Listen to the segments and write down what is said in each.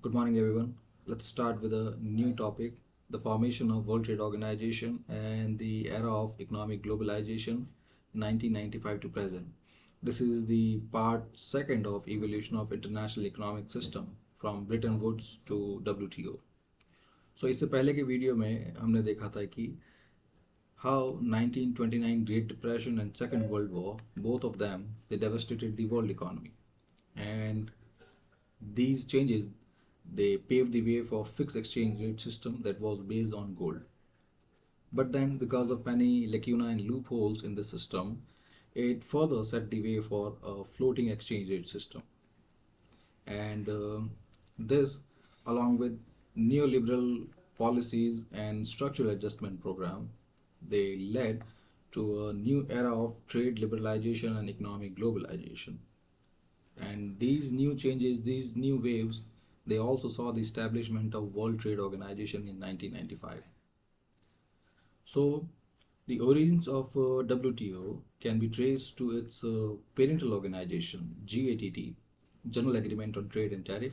Good morning, everyone. Let's start with a new topic, the formation of World Trade Organization and the era of economic globalization, 1995 to present. This is the part second of evolution of international economic system from Bretton Woods to WTO. So इससे पहले के video में हमने देखा था कि how 1929 Great Depression and Second World War, both of them, they devastated the world economy. And these changes they paved the way for fixed exchange rate system that was based on gold. But then, because of many lacuna and loopholes in the system, it further set the way for a floating exchange rate system. And this, along with neoliberal policies and structural adjustment program, they led to a new era of trade liberalization and economic globalization. And these new changes, these new waves, they also saw the establishment of World Trade Organization in 1995. So, the origins of WTO can be traced to its parental organization, GATT, General Agreement on Trade and Tariff,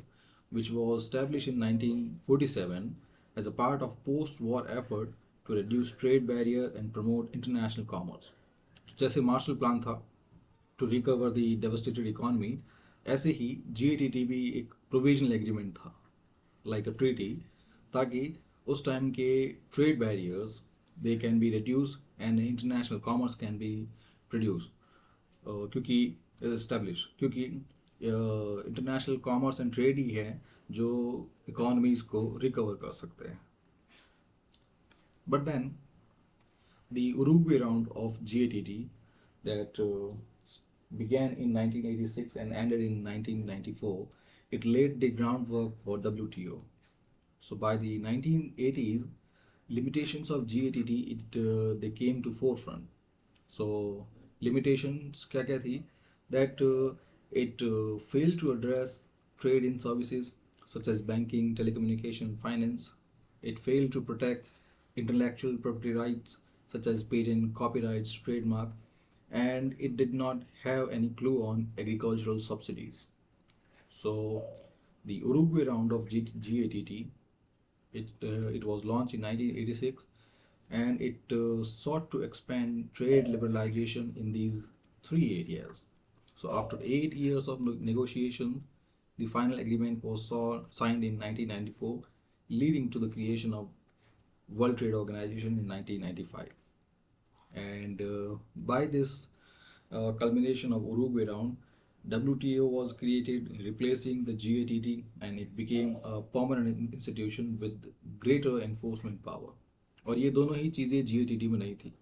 which was established in 1947 as a part of post-war effort to reduce trade barrier and promote international commerce. जैसे Marshall Plan था to recover the devastated economy, ऐसे ही GATT भी एक provisional agreement था, like a treaty, ताकि उस time के trade barriers they can be reduce and international commerce can be produce, क्योंकि इस्टेब्लिश, क्योंकि इंटरनेशनल कॉमर्स एंड ट्रेड ही है जो इकोनॉमीज को रिकवर कर सकते हैं. But then the Uruguay round of GATT that began in 1986 and ended in 1994, it laid the groundwork for WTO. So by the 1980s, limitations of GATT they came to forefront. So limitations क्या क्या थी? That it failed to address trade in services such as banking, telecommunication, finance. It failed to protect intellectual property rights such as patent, copyrights, trademark, and it did not have any clue on agricultural subsidies. So, the Uruguay round of GATT, it was launched in 1986, and it sought to expand trade liberalization in these three areas. So, after 8 years of negotiation, the final agreement was signed in 1994, leading to the creation of World Trade Organization in 1995. And by this culmination of Uruguay round, WTO was created, replacing the GATT, and it became a permanent institution with greater enforcement power. और ये दोनों ही चीज़ें GATT में नहीं थी.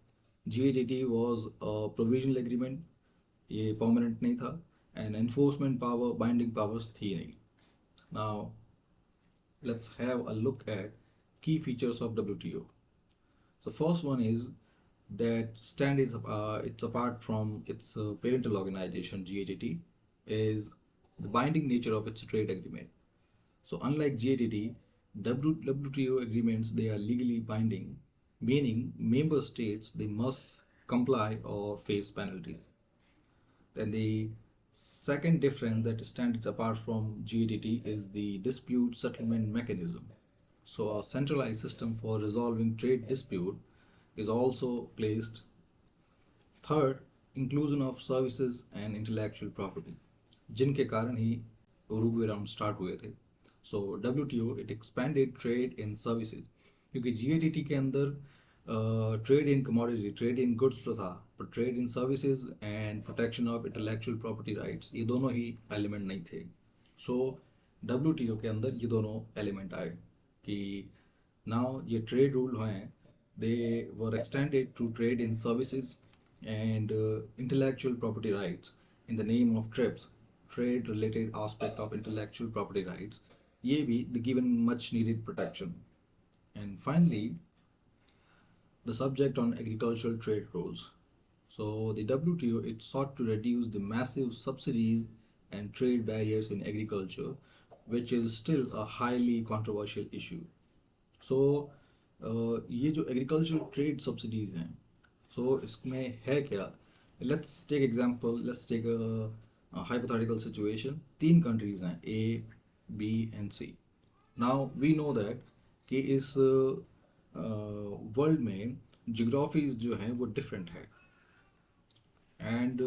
GATT was a provisional agreement, ये permanent नहीं था, and enforcement power, binding powers थी नहीं. Now, let's have a look at key features of WTO. So first one is that stand is it's apart from its parental organization GATT is the binding nature of its trade agreement. So unlike GATT, WTO agreements they are legally binding, meaning member states they must comply or face penalties. Then the second difference that stands it apart from GATT is the dispute settlement mechanism. So a centralized system for resolving trade dispute is also placed. Third, inclusion of services and intellectual property, जिनके कारण ही Uruguay round start हुए थे. सो WTO it expanded trade in services, क्योंकि GATT के अंदर trade in commodity, trade in goods तो था, पर trade in services and protection of intellectual property rights ये दोनों ही एलिमेंट नहीं थे. सो WTO के अंदर ये दोनों एलिमेंट आए कि नाउ ये ट्रेड रूल हैं, they were extended to trade in services and intellectual property rights in the name of TRIPS, trade related aspect of intellectual property rights. ये भी the given much needed protection. And finally, the subject on agricultural trade rules. So the WTO it sought to reduce the massive subsidies and trade barriers in agriculture, which is still a highly controversial issue. So ये जो agricultural trade subsidies हैं, सो इसमें है क्या? Let's take example, let's take hypothetical situation. तीन countries हैं A, B and C. Now we know that कि इस वर्ल्ड में जियोग्राफीज जो हैं वो डिफरेंट है, एंड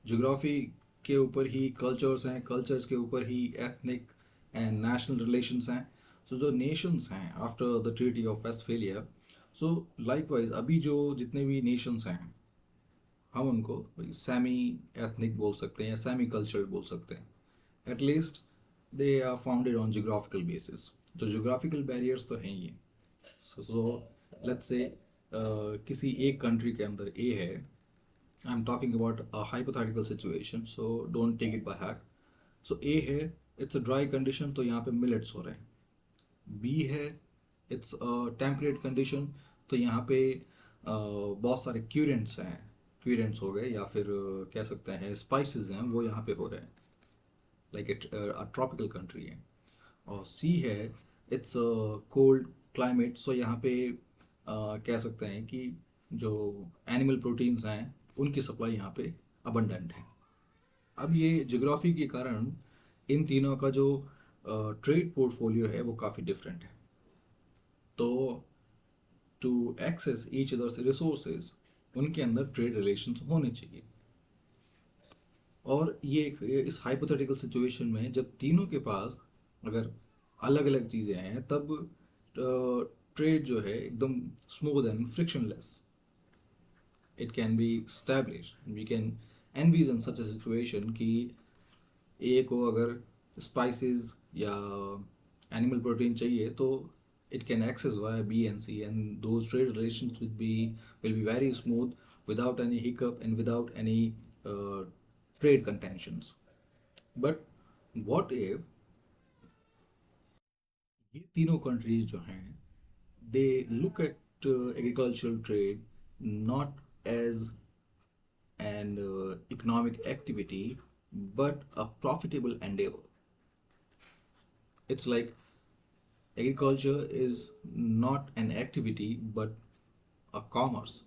जियोग्राफी के ऊपर ही कल्चर्स हैं, कल्चर्स के ऊपर ही एथनिक एंड नेशनल रिलेशंस हैं. सो जो नेशंस हैं after the treaty of Westphalia, so likewise अभी जो जितने भी नेशंस हैं हम उनको सेमी एथनिक बोल सकते हैं या सेमी कल्चरल बोल सकते हैं. At least they are founded on geographical basis. तो जियोग्राफिकल बैरियर्स तो हैं ही. सो लेट्स से किसी एक कंट्री के अंदर ए है. I'm talking about a hypothetical situation, so don't take it by heart. So A है, it's a dry condition, तो यहाँ पे millets हो रहे हैं. B है, it's a temperate condition, तो यहाँ पे बहुत सारे क्यूरेंट्स हैं. क्यूरेंट्स हो गए या फिर कह सकते हैं स्पाइसेस हैं, वो यहाँ पे हो रहे हैं. लाइक इट ट्रॉपिकल कंट्री है. और C है, इट्स कोल्ड क्लाइमेट, सो यहाँ पे कह सकते हैं कि जो एनिमल प्रोटीन्स हैं उनकी सप्लाई यहाँ पे अबंडेंट है. अब ये ज्योग्राफी के कारण इन तीनों का जो ट्रेड पोर्टफोलियो है वो काफ़ी डिफरेंट है. तो to access each others resources उनके अंदर ट्रेड रिलेशंस होने चाहिए. और ये इस हाइपोथेटिकल सिचुएशन में जब तीनों के पास अगर अलग अलग चीज़ें हैं तब ट्रेड जो है एकदम smooth and frictionless, it can be established. We can envision such a situation कि ए को अगर स्पाइसेस या एनिमल प्रोटीन चाहिए तो it can access via B and C, and those trade relations will be very smooth without any hiccup and without any trade contentions. But what if ये तीनों countries जो हैं they look at agricultural trade not as an economic activity but a profitable endeavor. It's like agriculture is not an activity but a commerce.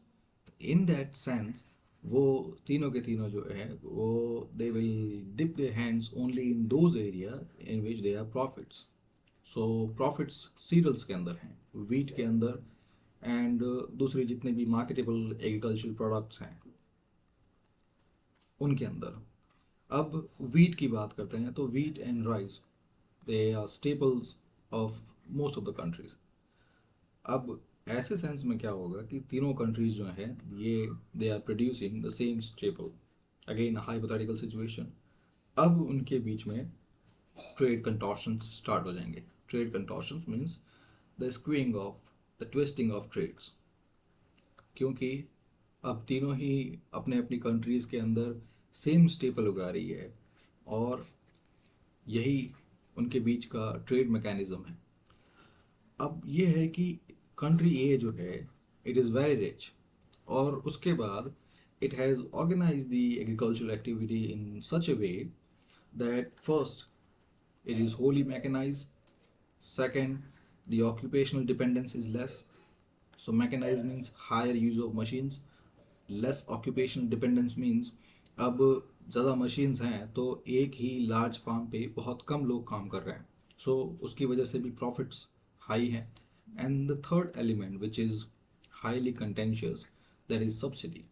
In that sense, वो तीनों के तीनों जो है वो they will dip their hands only in those area in which they are profits. So profits cereals के अंदर हैं, wheat के अंदर, एंड दूसरे जितने भी मार्केटेबल एग्रीकल्चरल प्रोडक्ट्स हैं उनके अंदर. अब वीट की बात करते हैं तो wheat and rice they are staples of most of the countries. अब ऐसे सेंस में क्या होगा कि तीनों कंट्रीज जो हैं ये they are producing the same staple. Again hypothetical situation. अब उनके बीच में ट्रेड कंटॉर्शंस स्टार्ट हो जाएंगे. Trade contortions means the skewing of the twisting of trades. क्योंकि अब तीनों ही अपने अपनी कंट्रीज़ के अंदर सेम स्टेपल उगा रही है और यही उनके बीच का ट्रेड मैकेनिज्म है. अब ये है कि कंट्री ए जो है इट इज़ वेरी रिच, और उसके बाद it has organized the agricultural activity in such a way that first it is wholly mechanized, second the occupational dependence is less. So mechanized means higher use of machines, less occupational dependence means अब ज़्यादा machines हैं तो एक ही large farm पे बहुत कम लोग काम कर रहे हैं, सो उसकी वजह से भी प्रॉफिट्स हाई हैं. And the third element which is highly contentious that is subsidy.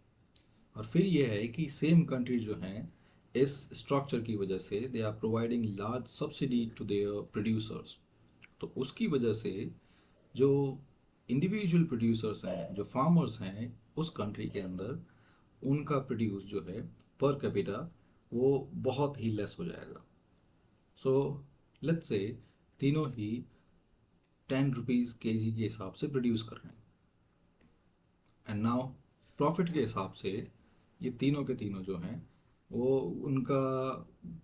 और फिर यह है कि सेम कंट्रीज जो हैं इस स्ट्रक्चर की वजह से they are providing large subsidy to their producers. तो उसकी वजह से जो इंडिविजुअल प्रोड्यूसर्स हैं, जो फार्मर्स हैं उस कंट्री के अंदर, उनका प्रोड्यूस जो है पर कैपिटा वो बहुत ही लेस हो जाएगा. सो लेट्स से तीनों ही 10 रुपीज़ kg के हिसाब से प्रोड्यूस कर रहे हैं, एंड नाउ प्रॉफिट के हिसाब से ये तीनों के तीनों जो हैं वो उनका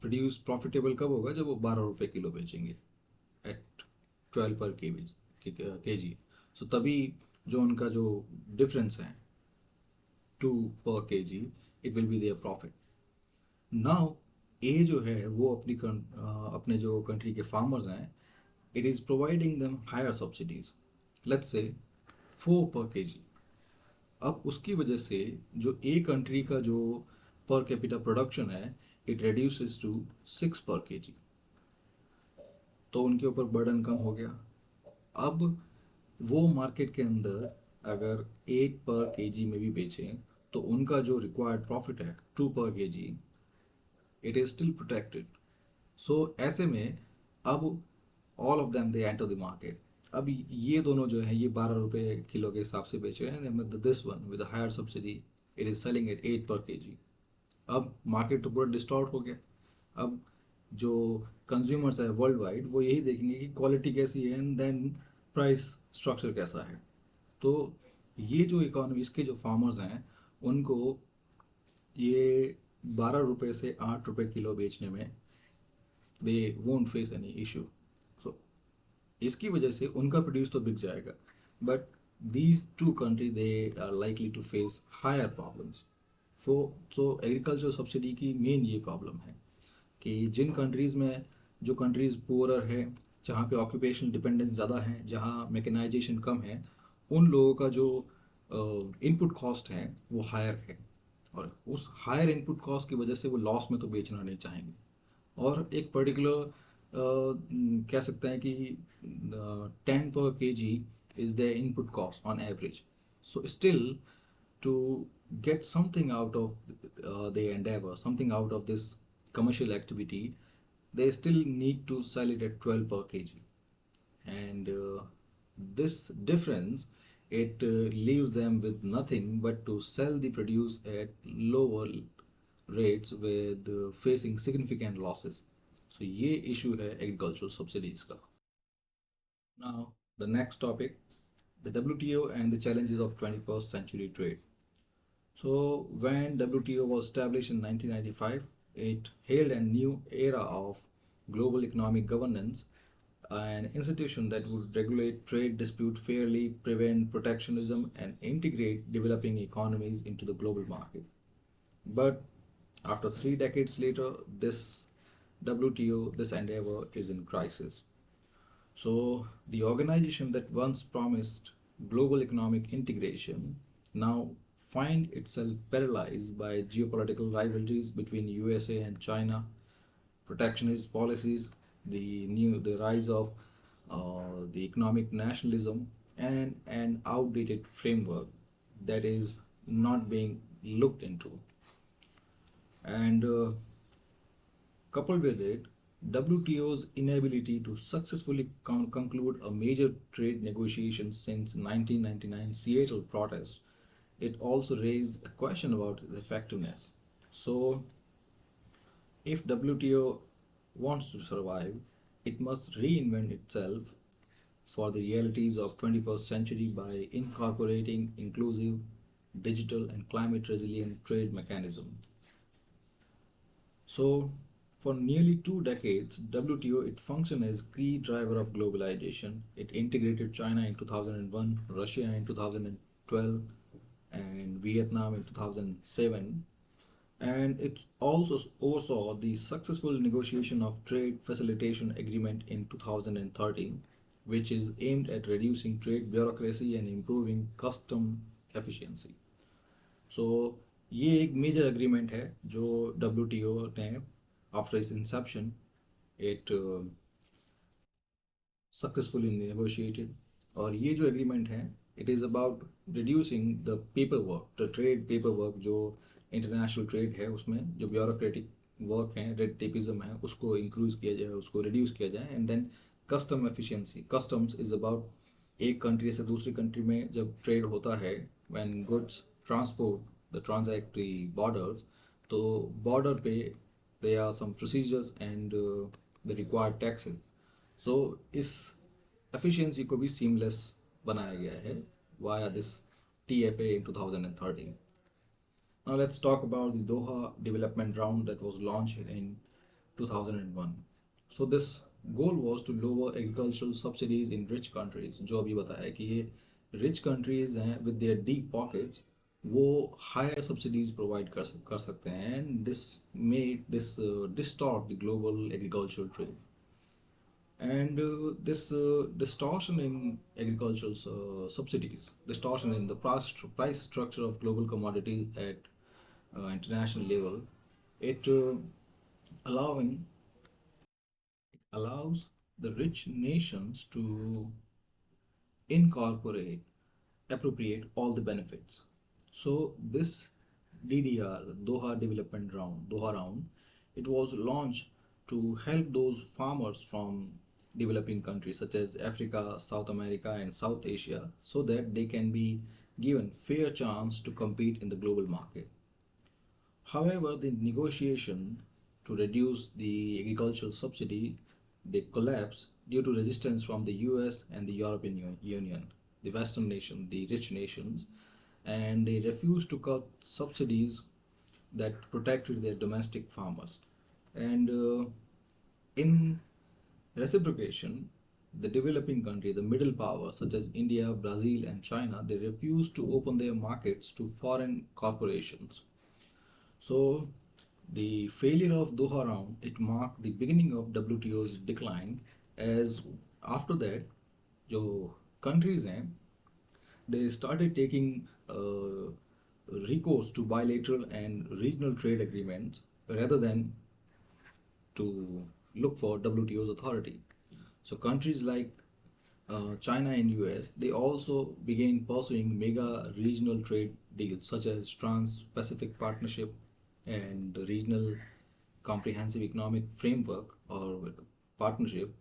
प्रोड्यूस प्रॉफिटेबल कब होगा, जब वो 12 रुपये किलो बेचेंगे एट 12 पर kg. सो तभी जो उनका जो डिफरेंस है 2 per kg it will be their profit. Now a जो है वो अपने जो कंट्री के फार्मर्स हैं it is providing them higher subsidies, let's say 4 per kg. अब उसकी वजह से जो ए कंट्री का जो पर कैपिटा प्रोडक्शन है it reduces to 6 per kg. तो उनके ऊपर बर्डन कम हो गया। अब वो मार्केट के अंदर अगर 8 पर केजी में भी बेचें तो उनका जो रिक्वायर्ड प्रॉफिट है 2 per K G, it is still protected. So ऐसे में अब all of them they enter the market. अब ये दोनों जो है ये 12 रुपये किलो के हिसाब से बेच रहे हैं। This one with higher subsidy it is selling at 8 per KG. अब मार्केट तो पूरा डिस्टॉर्ट हो गया। अब जो कंज्यूमर्स है वर्ल्ड वाइड वो यही देखेंगे कि क्वालिटी कैसी है एंड देन प्राइस स्ट्रक्चर कैसा है। तो ये जो इकोनॉमी इसके जो फार्मर्स हैं उनको ये 12 रुपये से 8 रुपये किलो बेचने में they won't face any issue. So इसकी वजह से उनका प्रोड्यूस तो बिक जाएगा, but these two country they are likely to face higher problems. So agriculture subsidy की मेन ये प्रॉब्लम है कि जिन कंट्रीज़ में जो कंट्रीज़ पुअरर है, जहाँ पे ऑक्यूपेशन डिपेंडेंस ज़्यादा है, जहाँ मैकेनाइजेशन कम है, उन लोगों का जो इनपुट कॉस्ट है वो हायर है। और उस हायर इनपुट कॉस्ट की वजह से वो लॉस में तो बेचना नहीं चाहेंगे। और एक पर्टिकुलर कह सकते हैं कि 10 पर KG is the input cost on average. So still to get something out of their endeavor, something out of this commercial activity, they still need to sell it at 12 per kg. And this difference, it leaves them with nothing but to sell the produce at lower rates with facing significant losses. So ये issue है agricultural subsidies का. Now the next topic, the WTO and the challenges of 21st century trade. So, when WTO was established in 1995, it hailed a new era of global economic governance, an institution that would regulate trade dispute fairly, prevent protectionism, and integrate developing economies into the global market. But after 3 decades later, this WTO, this endeavor is in crisis. So, the organization that once promised global economic integration now find itself paralyzed by geopolitical rivalries between USA and China, protectionist policies, the rise of the economic nationalism, and an outdated framework that is not being looked into. And coupled with it, WTO's inability to successfully conclude a major trade negotiation since 1999 Seattle protest, it also raised a question about its effectiveness. So, if WTO wants to survive, it must reinvent itself for the realities of 21st century by incorporating inclusive, digital and climate resilient trade mechanism. So, for nearly 2 decades, WTO it functioned as key driver of globalization. It integrated China in 2001, Russia in 2012, and Vietnam in 2007. And it also oversaw the successful negotiation of trade facilitation agreement in 2013, which is aimed at reducing trade bureaucracy and improving custom efficiency. सो ये एक major agreement है जो WTO ने after its inception it successfully negotiated. और ये जो agreement है it is about reducing the paper work, the trade paper work जो इंटरनेशनल ट्रेड है उसमें जो ब्यूरोक्रेटिक वर्क है, रेड टेपिज्म है, उसको इंक्रीज किया जाए, उसको रिड्यूस किया जाए। And then custom efficiency, customs is about एक कंट्री से दूसरी कंट्री में जब ट्रेड होता है, when goods transport the trajectory borders, तो बॉर्डर पे there are some procedures and the required taxes. So इस efficiency को भी seamless बनाया गया है via this TFA in 2013. Now let's talk about the Doha development round that was launched in 2001. So this goal was to lower agricultural subsidies in rich countries. जो अभी बताया कि ये rich countries हैं with their deep pockets, वो higher subsidies provide कर सकते हैं and this make this distort the global agricultural trade and this distortion in agricultural subsidies, distortion in the price structure of global commodities at international level, it allowing allows the rich nations to incorporate, appropriate all the benefits. So this DDR, Doha round, it was launched to help those farmers from developing countries such as Africa, South America, and South Asia, so that they can be given fair chance to compete in the global market. However, the negotiation to reduce the agricultural subsidy, they collapsed due to resistance from the US and the European Union, the Western nation, the rich nations, and they refused to cut subsidies that protected their domestic farmers. And in reciprocation, the developing country, the middle powers such as India, Brazil, and China, they refused to open their markets to foreign corporations. So the failure of Doha round, it marked the beginning of WTO's decline, as after that जो countries हैं, they started taking recourse to bilateral and regional trade agreements rather than to look for WTO's authority. So countries like China and US, they also began pursuing mega regional trade deals such as Trans-Pacific Partnership and the Regional Comprehensive Economic Framework or Partnership.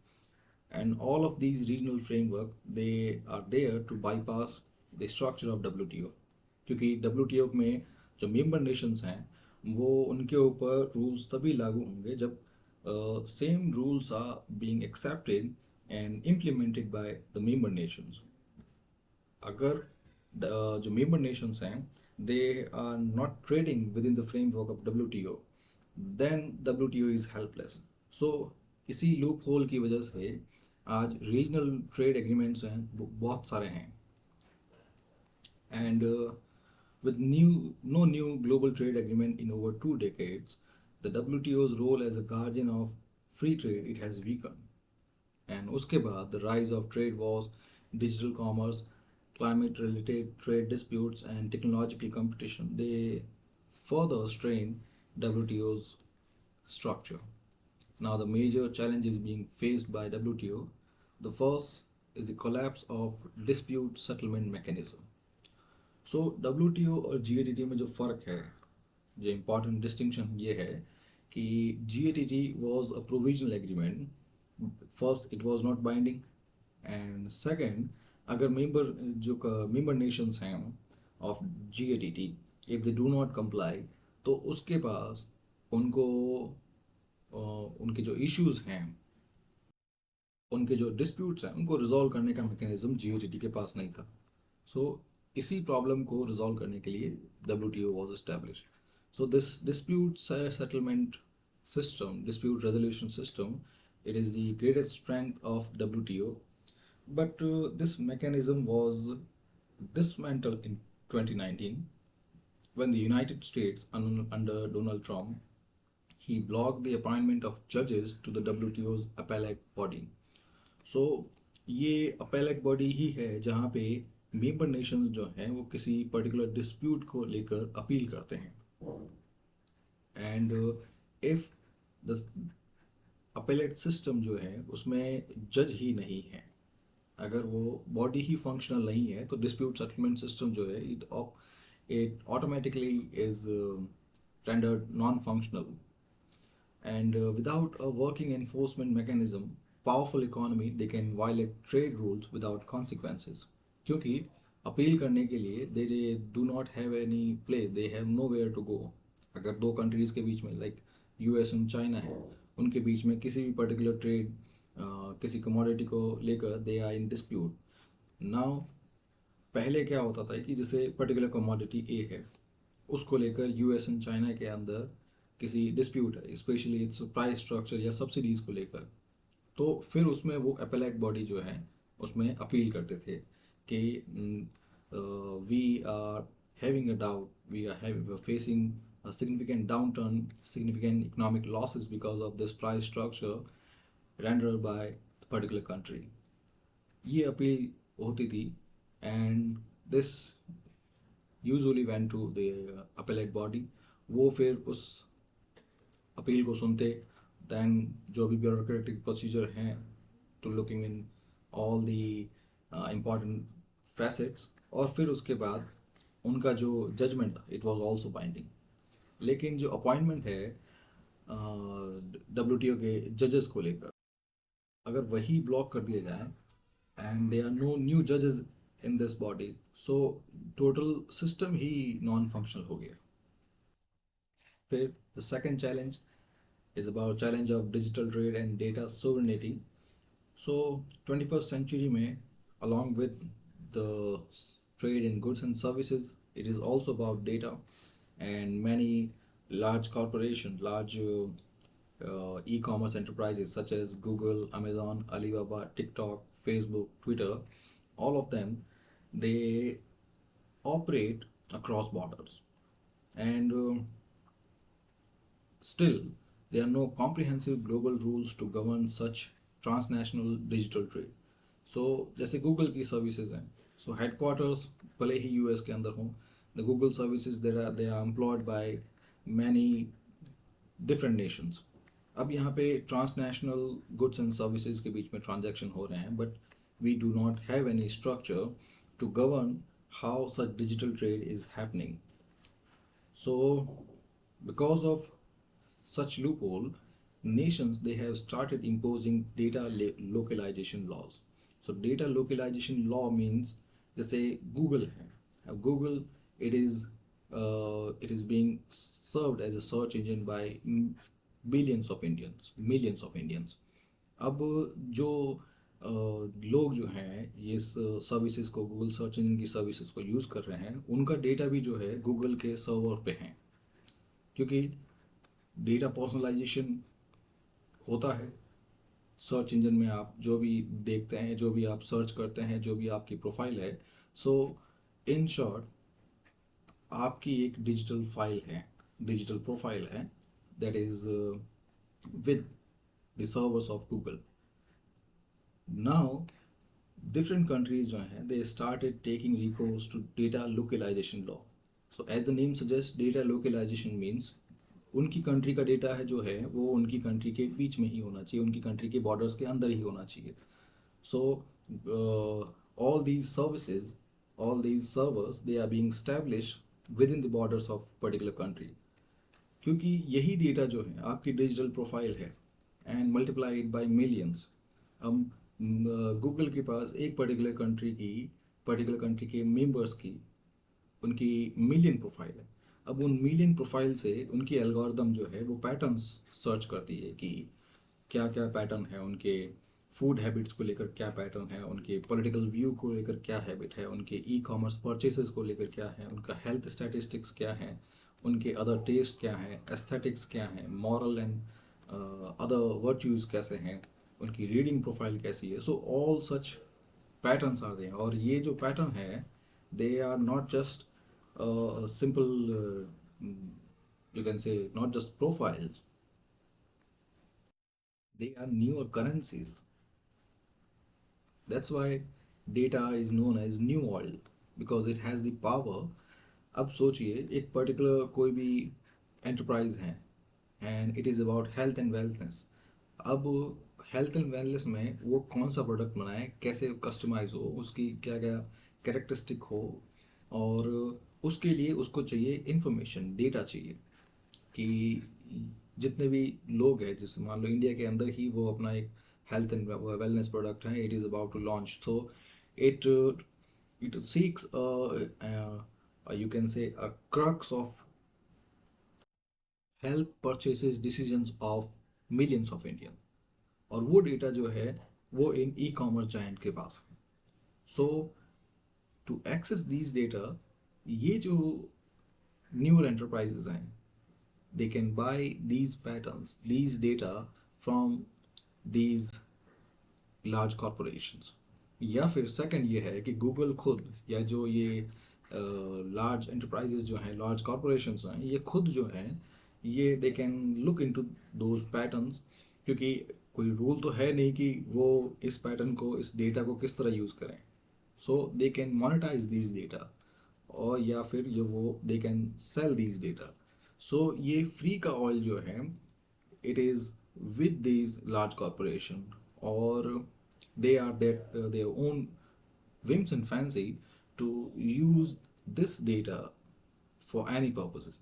And all of these regional framework, they are there to bypass the structure of WTO. क्योंकि WTO में जो member Nations हैं वो उनके ऊपर rules तभी लागू होंगे जब same rules are being accepted and implemented by the member nations. अगर जो member nations हैं they are not trading within the framework of WTO, then WTO is helpless. So इसी लूप होल की वजह से आज रीजनल ट्रेड एग्रीमेंट्स हैं वो बहुत सारे हैं. And with no new global trade agreement in over 2 decades, the WTO's role as a guardian of free trade, it has weakened. And उसके बाद the rise of trade wars, digital commerce, climate related trade disputes, and technological competition, they further strain WTO's structure. Now the major challenges being faced by WTO, the first is the collapse of dispute settlement mechanism. So WTO और GATT में जो फ़र्क है, जो important distinction ये है कि GATT was a provisional agreement. First it was not binding, and second अगर मेंबर नेशंस हैं of GATT, if they do not comply, तो उसके पास उनको उनके जो इश्यूज़ हैं, उनके जो डिस्प्यूट्स हैं, उनको रिजॉल्व करने का मैकेनिज्म GATT के पास नहीं था. सो इसी प्रॉब्लम को रिजॉल्व करने के लिए WTO was establish. So this dispute settlement system, dispute resolution system, it is the greatest strength of WTO, but this mechanism was dismantled in 2019 when the United States under Donald Trump, he blocked the appointment of judges to the WTO's appellate body. So ये appellate body ही है जहाँ पे member Nations जो हैं वो किसी particular dispute को लेकर अपील करते हैं. And if the appellate system जो है उसमें जज ही नहीं है, अगर वो बॉडी ही फंक्शनल नहीं है, तो डिस्प्यूट सेटलमेंट सिस्टम जो है it automatically is rendered non functional. And without a working enforcement mechanism, powerful economy they can violate trade rules without consequences. क्योंकि अपील करने के लिए they do not have any place, they have no where to go. अगर दो countries के बीच में like US and China है, उनके बीच में किसी भी पर्टिकुलर ट्रेड किसी कमोडिटी को लेकर they are in dispute. Now पहले क्या होता था कि जैसे पर्टिकुलर कमोडिटी ए है, उसको लेकर US एंड चाइना के अंदर किसी डिस्प्यूट है, स्पेशली इट्स प्राइस स्ट्रक्चर या सब्सिडीज़ को लेकर, तो फिर उसमें वो अपेलेट बॉडी जो है उसमें अपील करते थे कि we are having a doubt, we're facing a significant downturn, significant economic losses because of this price structure rendered by the particular country. ये अपील होती थी, and this usually went to the appellate body. वो फिर उस appeal को सुनते, then जो भी ब्यूरोक्रेटिक प्रोसीजर हैं to looking in all the important facets, और फिर उसके बाद उनका जो जजमेंट था इट वाज आल्सो बाइंडिंग। लेकिन जो अपॉइंटमेंट है WTO के जजेस को लेकर, अगर वही ब्लॉक कर दिया जाए and they are no new जजेस in this body, so total system ही नॉन फंक्शनल हो गया। फिर the second challenge is about challenge of digital trade and data sovereignty. So 21st century में along with the trade in goods and services, it is also about data, and many large corporations, large e-commerce enterprises such as Google, Amazon, Alibaba, TikTok, Facebook, Twitter, all of them, they operate across borders, and still there are no comprehensive global rules to govern such transnational digital trade. So जैसे Google की services हैं, so headquarters भले ही US के अंदर हों, the Google services they are employed by many different nations. अब यहाँ पे ट्रांसनेशनल गुड्स एंड सर्विसेज के बीच में ट्रांजैक्शन हो रहे हैं, but we do not have any structure to govern how such digital trade is happening. So because of such loophole, nations they have started imposing data localization laws. So data localization law means जैसे Google है, अब Google it is being served as a search engine by millions of Indians. अब जो लोग जो हैं ये services को, गूगल सर्च इंजन की सर्विसेज को यूज़ कर रहे हैं, उनका डेटा भी जो है गूगल के सर्वर पे हैं, क्योंकि डेटा पर्सनलाइजेशन होता है। सर्च इंजन में आप जो भी देखते हैं, जो भी आप सर्च करते हैं, जो भी आपकी प्रोफाइल है, सो इन शॉर्ट आपकी एक डिजिटल फाइल है, डिजिटल प्रोफाइल है, that is with the servers of Google. Now different countries जो हैं they started taking recourse to data localisation law. So as the name suggest, data localisation means उनकी country का data है जो है वो उनकी कंट्री के बीच में ही होना चाहिए, उनकी कंट्री के बॉर्डर्स के अंदर ही होना चाहिए। So all these services, all these servers, they are being establish with in the borders of particular country, क्योंकि यही डेटा जो है आपकी डिजिटल प्रोफाइल है एंड मल्टीप्लाइड बाय मिलियंस। अब गूगल के पास एक पर्टिकुलर कंट्री के मेंबर्स की उनकी मिलियन प्रोफाइल है। अब उन मिलियन प्रोफाइल से उनकी एल्गोरिदम जो है वो पैटर्न्स सर्च करती है कि क्या क्या पैटर्न है, उनके फूड हैबिट्स को लेकर क्या पैटर्न है, उनके पॉलिटिकल व्यू को लेकर क्या हैबिट है, उनके ई-कॉमर्स परचेसेस को लेकर क्या है, उनका हेल्थ स्टैटिस्टिक्स क्या है, उनके अदर टेस्ट क्या है, एस्थेटिक्स क्या है, मॉरल एंड अदर वर्च्यूज़ कैसे हैं, उनकी रीडिंग प्रोफाइल कैसी है। So all such patterns are there, और ये जो पैटर्न है they are not just simple, you can say, not just profiles, they are newer currencies. That's why data is known as new oil, because it has the power. अब सोचिए एक particular कोई भी enterprise है and it is about health and wellness. अब health and wellness में वो कौन सा प्रोडक्ट बनाए, कैसे कस्टमाइज हो, उसकी क्या क्या कैरेक्टरिस्टिक हो, और उसके लिए उसको चाहिए इंफॉर्मेशन, डेटा चाहिए कि जितने भी लोग हैं, जैसे मान लो इंडिया के अंदर ही वो अपना एक हेल्थ एंड वेलनेस प्रोडक्ट है, it is about to launch, so it seeks you can say a crux of health purchases decisions of millions of Indian, और वो डेटा जो है वो इन ई-कॉमर्स जायंट के पास है। सो टू एक्सेस दीज डेटा, ये जो न्यूअर एंटरप्राइजेज हैं, they can buy these patterns, these data from these large corporations. या फिर सेकंड ये है कि गूगल खुद, या जो ये लार्ज एंटरप्राइजेज जो हैं, लार्ज कॉरपोरेशंस हैं, ये खुद जो हैं ये they can look into those patterns, क्योंकि कोई रूल तो है नहीं कि वो इस पैटर्न को, इस डेटा को किस तरह यूज़ करें। So they can monetize these data, और या फिर ये वो they can sell these data. So ये फ्री का ऑयल जो है it is with these large corporation, और they are that their own whims and fancy to use this data for any purposes.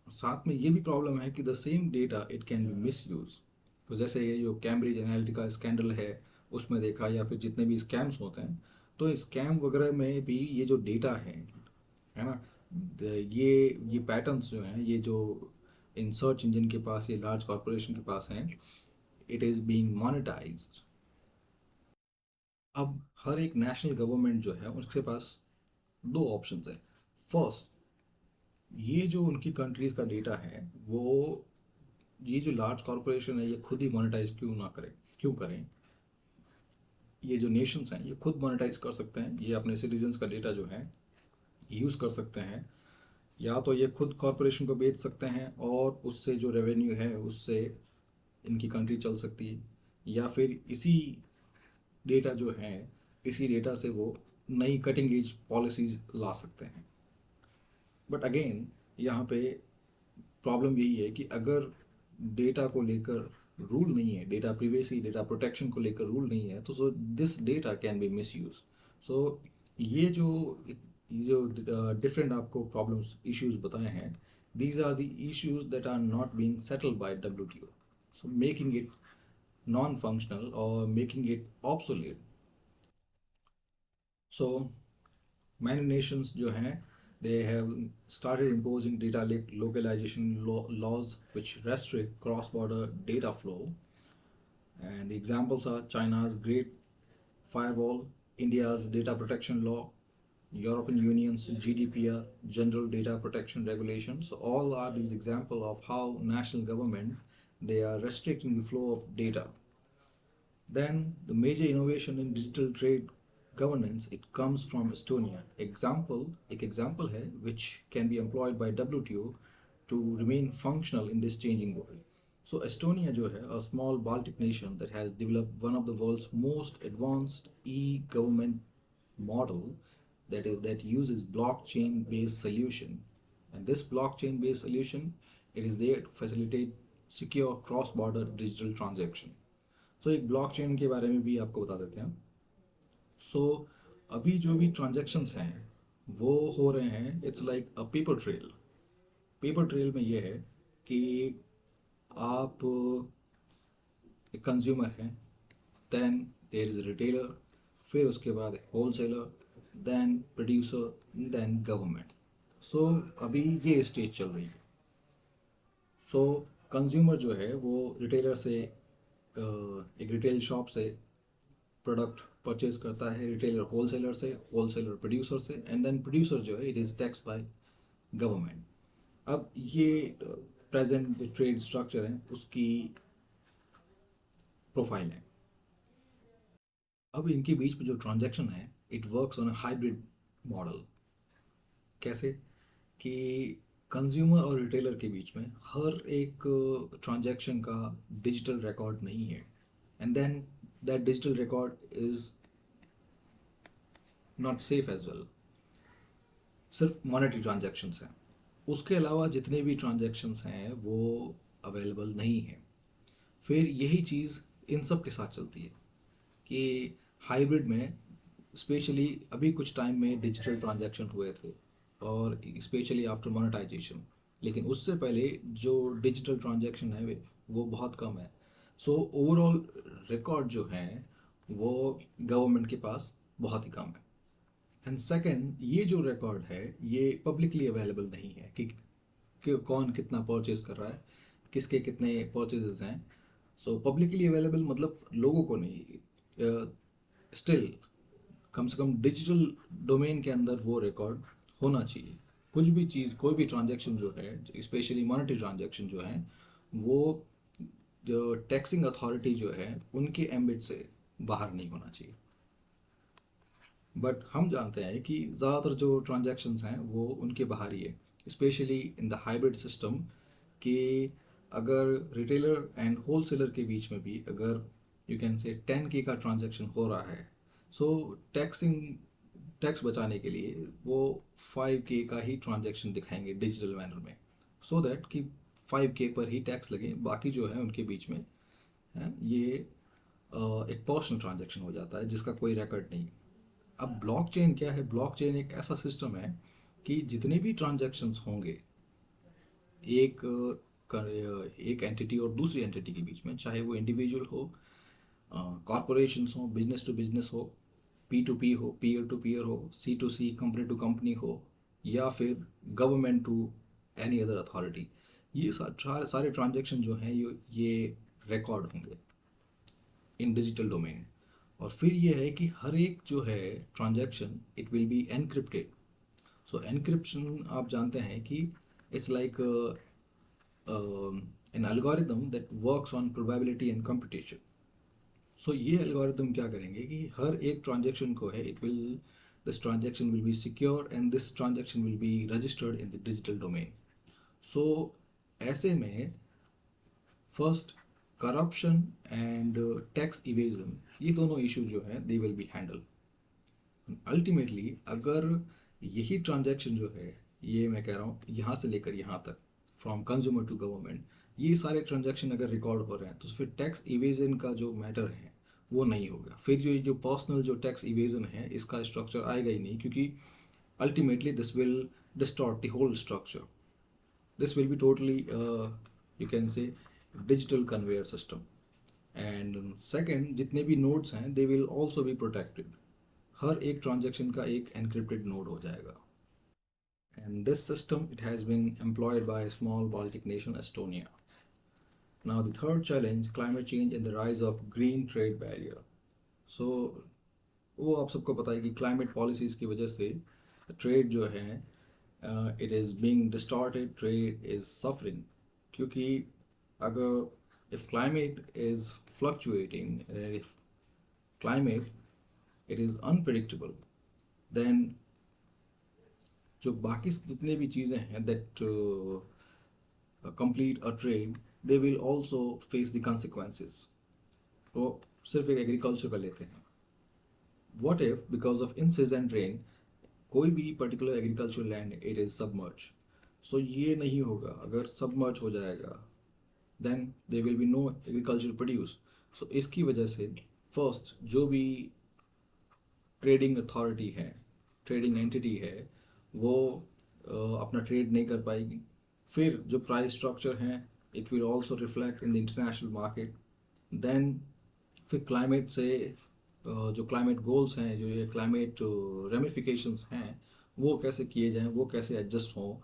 साथ में ये भी प्रॉब्लम है कि the same data it can be miss use. तो जैसे ये जो कैम्ब्रिज एनालिटिका स्कैंडल है उसमें देखा, या फिर जितने भी स्कैम्स होते हैं, तो स्कैम वगैरह में भी ये जो डेटा है ना, ये पैटर्न्स जो हैं, ये जो इन सर्च इंजन के पास, ये लार्ज कॉरपोरेशन के पास हैं, इट इज़ बीइंग मोनेटाइज्ड। अब हर एक नेशनल गवर्नमेंट जो है उसके पास दो ऑप्शंस है। फर्स्ट, ये जो उनकी कंट्रीज़ का डेटा है वो, ये जो लार्ज कॉरपोरेशन है ये खुद ही मोनेटाइज क्यों ना करें, क्यों करें। ये जो नेशंस हैं ये खुद मोनेटाइज कर सकते हैं, ये अपने सिटीजन्स का डेटा जो है यूज़ कर सकते हैं, या तो ये खुद कॉरपोरेशन को बेच सकते हैं और उससे जो रेवेन्यू है उससे इनकी कंट्री चल सकती है, या फिर इसी डेटा जो है, इसी डेटा से वो नई कटिंग एज पॉलिसीज़ ला सकते हैं। बट अगेन यहाँ पे प्रॉब्लम यही है कि अगर डेटा को लेकर रूल नहीं है, डेटा प्रिवेसी, डेटा प्रोटेक्शन को लेकर रूल नहीं है, तो so this data can be misuse. So ये जो डिफरेंट आपको प्रॉब्लम्स इश्यूज बताए हैं, these are the issues that are not being settled by WTO, so making it non functional और making it obsolete. So many nations जो हैं, they have started imposing data localization laws which restrict cross-border data flow, and the examples are China's Great Firewall, India's data protection law, European Union's GDPR, General Data Protection Regulations. So all are these examples of how national government, they are restricting the flow of data. Then the major innovation in digital trade governance, it comes from Estonia. एक example है which can be employed by WTO to remain functional in this changing world. So Estonia जो है, a small Baltic nation that has developed one of the world's most advanced e-government model that uses blockchain based solution, and this blockchain based solution, it is there to facilitate secure cross border digital transaction. So एक blockchain के बारे में भी आपको बता देते हैं। सो अभी जो भी ट्रांजैक्शंस हैं वो हो रहे हैं, it's like a paper trail. Paper trail में ये है कि आप एक कंज्यूमर हैं, then there is a retailer, फिर उसके बाद wholesaler, then producer, then government. So अभी ये स्टेज चल रही है। सो कंज्यूमर जो है वो रिटेलर से, एक रिटेल शॉप से प्रोडक्ट परचेज करता है, रिटेलर होलसेलर से, होलसेलर प्रोड्यूसर से, एंड देन प्रोड्यूसर जो है it is tax by government. अब ये प्रेजेंट जो ट्रेड स्ट्रक्चर है उसकी प्रोफाइल है। अब इनके बीच में जो ट्रांजैक्शन है it works on a hybrid model. कैसे कि कंज्यूमर और रिटेलर के बीच में हर एक ट्रांजैक्शन का डिजिटल रिकॉर्ड नहीं है, and then that digital record is not safe as well. सिर्फ मॉनेटरी ट्रांजैक्शंस हैं, उसके अलावा जितने भी ट्रांजैक्शंस हैं वो अवेलेबल नहीं हैं। फिर यही चीज़ इन सब के साथ चलती है कि हाइब्रिड में, स्पेशली अभी कुछ टाइम में डिजिटल ट्रांजैक्शन हुए थे, और स्पेशली आफ्टर मोनेटाइजेशन, लेकिन उससे पहले जो डिजिटल ट्रांजैक्शन है वो बहुत कम है। सो ओवरऑल रिकॉर्ड जो है वो गवर्नमेंट के पास बहुत ही कम है। एंड सेकेंड, ये जो रिकॉर्ड है ये पब्लिकली अवेलेबल नहीं है कि कौन कितना परचेज कर रहा है, किसके कितने परचेजेस हैं। सो पब्लिकली अवेलेबल मतलब लोगों को नहीं, स्टिल कम से कम डिजिटल डोमेन के अंदर वो रिकॉर्ड होना चाहिए। कुछ भी चीज़, कोई भी ट्रांजैक्शन जो है, स्पेशली मॉनेटरी ट्रांजैक्शन जो है, वो जो टैक्सिंग अथॉरिटी जो है उनके एम्बिट से बाहर नहीं होना चाहिए। बट हम जानते हैं कि ज़्यादातर जो ट्रांजैक्शंस हैं वो उनके बाहर ही है, specially in the hybrid system, कि अगर रिटेलर एंड होल सेलर के बीच में भी अगर यू कैन से 10K का ट्रांजैक्शन हो रहा है, सो टैक्स बचाने के लिए वो 5K का ही ट्रांजैक्शन दिखाएंगे डिजिटल मैनर में, सो दैट कि 5K पर ही टैक्स लगे, बाकी जो है उनके बीच में है ये एक पर्सनल ट्रांजैक्शन हो जाता है जिसका कोई रिकॉर्ड नहीं। अब ब्लॉकचेन क्या है? ब्लॉकचेन एक ऐसा सिस्टम है कि जितने भी ट्रांजैक्शंस होंगे एक एक एंटिटी और दूसरी एंटिटी के बीच में, चाहे वो इंडिविजुअल हो, कॉरपोरेशंस हो, बिजनेस टू बिजनेस हो, पी टू पी हो, पीयर टू पीयर हो, C to C, company to company हो, या फिर government to any other authority, ये सारे सारे ट्रांजैक्शन जो हैं ये रिकॉर्ड होंगे इन डिजिटल डोमेन। और फिर ये है कि हर एक जो है transaction it will be encrypted. So encryption आप जानते हैं कि it's like an algorithm that works on probability and computation. So ये एल्गोरिदम क्या करेंगे कि हर एक ट्रांजैक्शन को है it will this transaction will be secure and this transaction will be registered in the digital domain. So ऐसे में first corruption and tax evasion, ये दोनों इशू जो हैं they will be handle. Ultimately अगर यही ट्रांजैक्शन जो है, ये मैं कह रहा हूँ यहाँ से लेकर यहाँ तक, फ्रॉम कंज्यूमर टू गवर्नमेंट, ये सारे ट्रांजैक्शन अगर रिकॉर्ड हो रहे हैं तो फिर टैक्स इवेजन का जो मैटर है वो नहीं होगा। फिर जो पर्सनल जो टैक्स इवेजन है इसका स्ट्रक्चर आएगा ही नहीं, क्योंकि ultimately this will distort the whole structure. This will be totally, you can say, digital conveyor system. And second, जितने भी nodes हैं they will also be protected. हर एक transaction का एक encrypted node हो जाएगा। And this system it has been employed by a small Baltic nation Estonia. Now the third challenge, climate change and the rise of green trade barrier. So वो आप सबको पता है कि climate policies की वजह से trade जो है it is being distorted, trade is suffering, क्योंकि अगर if climate is fluctuating and if climate it is unpredictable, then जो बाकी जितने भी चीज़ें हैं that complete a trade, they will also face the consequences. तो सिर्फ एक एग्रीकल्चर का लेते हैं, what if because of incessant rain कोई भी particular agriculture land it is submerge. So ये नहीं होगा, अगर सबमर्ज हो जाएगा then there will be no agriculture produce. So इसकी वजह से फर्स्ट जो भी ट्रेडिंग अथॉरिटी है, ट्रेडिंग एंटिटी है, वो अपना ट्रेड नहीं कर पाएगी। फिर जो प्राइस स्ट्रक्चर हैं it will also reflect in the international market. Then फिर क्लाइमेट से जो क्लाइमेट गोल्स हैं, जो ये क्लाइमेट रेमिफिकेशंस हैं, वो कैसे किए जाएं, वो कैसे एडजस्ट हों,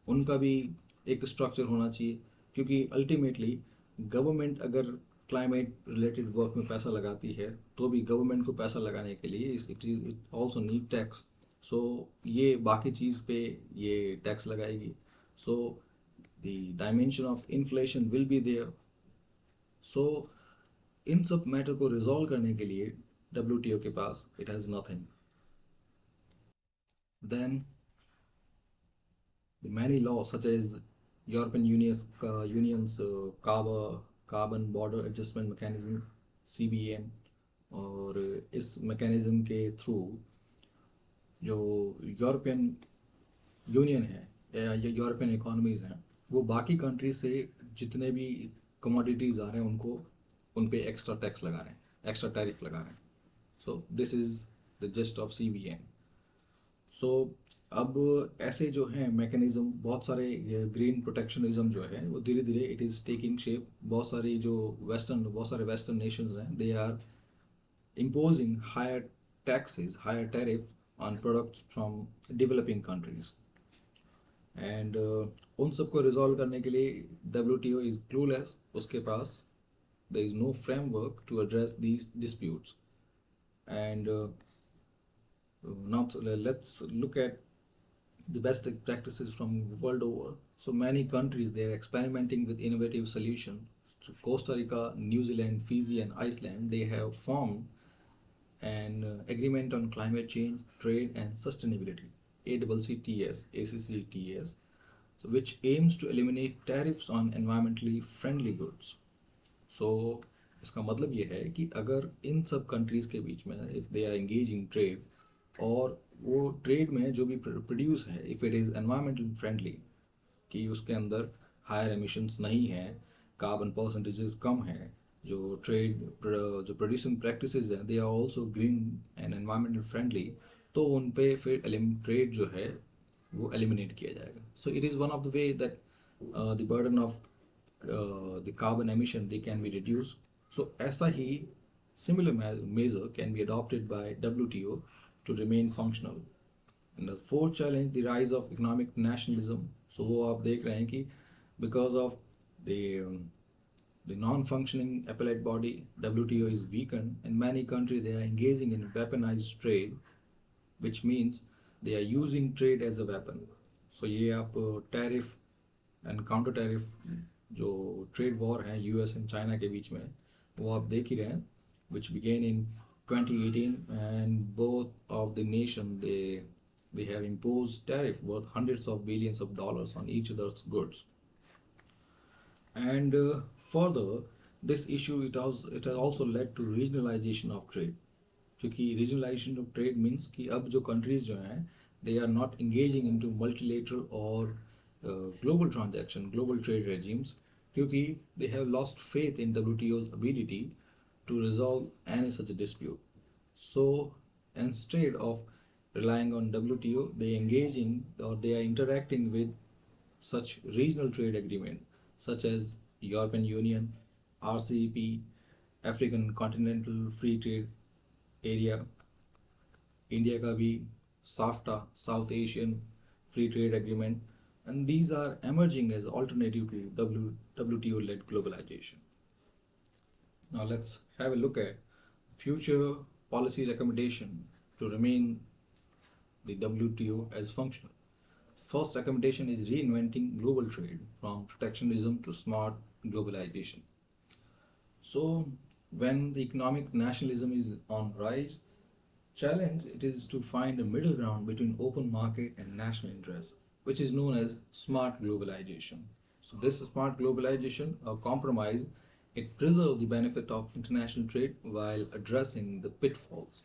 उनका भी एक स्ट्रक्चर होना चाहिए। क्योंकि अल्टीमेटली गवर्नमेंट अगर क्लाइमेट रिलेटेड वर्क में पैसा लगाती है तो भी गवर्नमेंट को पैसा लगाने के लिए it also need tax. So ये बाकी चीज़ पे ये टैक्स लगाएगी। So the dimension of inflation will be there. So इन सब मैटर को रिजॉल्व करने के लिए WTO के पास it has nothing. Then the many laws such as European Union's carbon border adjustment mechanism CBAM, और इस mechanism के थ्रू जो यूरोपियन यूनियन है या यूरोपियन इकोनॉमीज़ हैं वो बाकी कंट्री से जितने भी कमोडिटीज़ आ रहे हैं उनको उन पे एक्स्ट्रा टैक्स लगा रहे हैं, एक्स्ट्रा टैरिफ लगा रहे हैं। So this is the just of CBAM। सो अब ऐसे जो हैं मैकेनिज़्म, बहुत सारे ग्रीन प्रोटेक्शनिज्म जो है वो धीरे धीरे इट इज़ टेकिंग शेप। बहुत सारे वेस्टर्न नेशंस हैं, they are imposing higher taxes, higher tariff on products from developing countries. And उन सबको रिजॉल्व करने के लिए WTO इज़ क्लूलेस, उसके पास there is no framework to address these disputes. And now let's look at the best practices from world over. So many countries, they are experimenting with innovative solutions. So Costa Rica, New Zealand, Fiji and Iceland, they have formed an agreement on climate change, trade and sustainability, ACCTS, so which aims to eliminate tariffs on environmentally friendly goods. सो इसका मतलब ये है कि अगर इन सब countries के बीच में if they are engaging trade, और वो ट्रेड में जो भी प्रोड्यूस है if it is environmental friendly, कि उसके अंदर हायर एमिशंस नहीं हैं, कार्बन परसेंटेजेस कम हैं, जो ट्रेड जो प्रोड्यूसिंग प्रैक्टिसेस हैं they are also green and environmental friendly, तो उन पे फिर ट्रेड जो है वो एलिमिनेट किया जाएगा. So it is one of the way that the burden of the carbon emission they can be reduced. So ऐसा ही similar measure can be adopted by WTO to remain functional. And the fourth challenge, the rise of economic nationalism. So वो आप देख रहे हैं कि because of the the non-functioning appellate body WTO is weakened, and many countries they are engaging in weaponized trade, which means they are using trade as a weapon. So ये आप tariff and counter tariff जो trade war है US and China के बीच में वो आप देख ही रहे हैं, विच began in 2018, and both of the nation they have imposed tariff worth hundreds of billions of dollars on each other's goods. And further, this issue it has also led to regionalization of trade. क्योंकि regionalization of trade means कि अब जो countries जो हैं they are not engaging into multilateral or global transaction, global trade regimes, क्योंकि they have lost faith in WTO's ability to resolve any such dispute. So instead of relying on WTO, they engaging or they are interacting with such regional trade agreement such as European Union, RCEP, African Continental Free Trade Area, India का भी SAFTA, south Asian free trade agreement, and these are emerging as alternative to WTO-led globalization. Now let's have a look at future policy recommendation to remain the WTO as functional. The first recommendation is reinventing global trade from protectionism to smart globalization. So when the economic nationalism is on rise, challenge it is to find a middle ground between open market and national interests, which is known as smart globalization. So this smart globalization, a compromise, it preserves the benefit of international trade while addressing the pitfalls.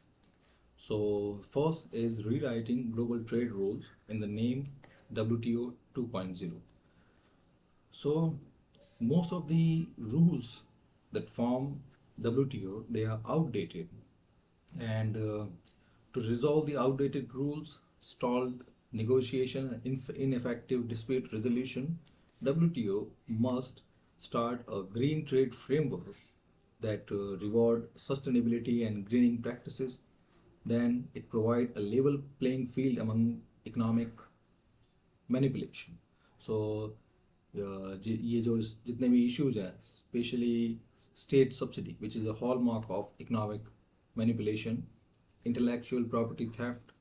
So first is rewriting global trade rules in the name WTO 2.0. So most of the rules that form WTO, they are outdated, and to resolve the outdated rules, stalled negotiation, and ineffective dispute resolution, WTO must start a green trade framework that reward sustainability and greening practices. Then it provide a level playing field among economic manipulation. So ये जो जितने भी issues हैं, especially state subsidy, which is a hallmark of economic manipulation, intellectual property theft,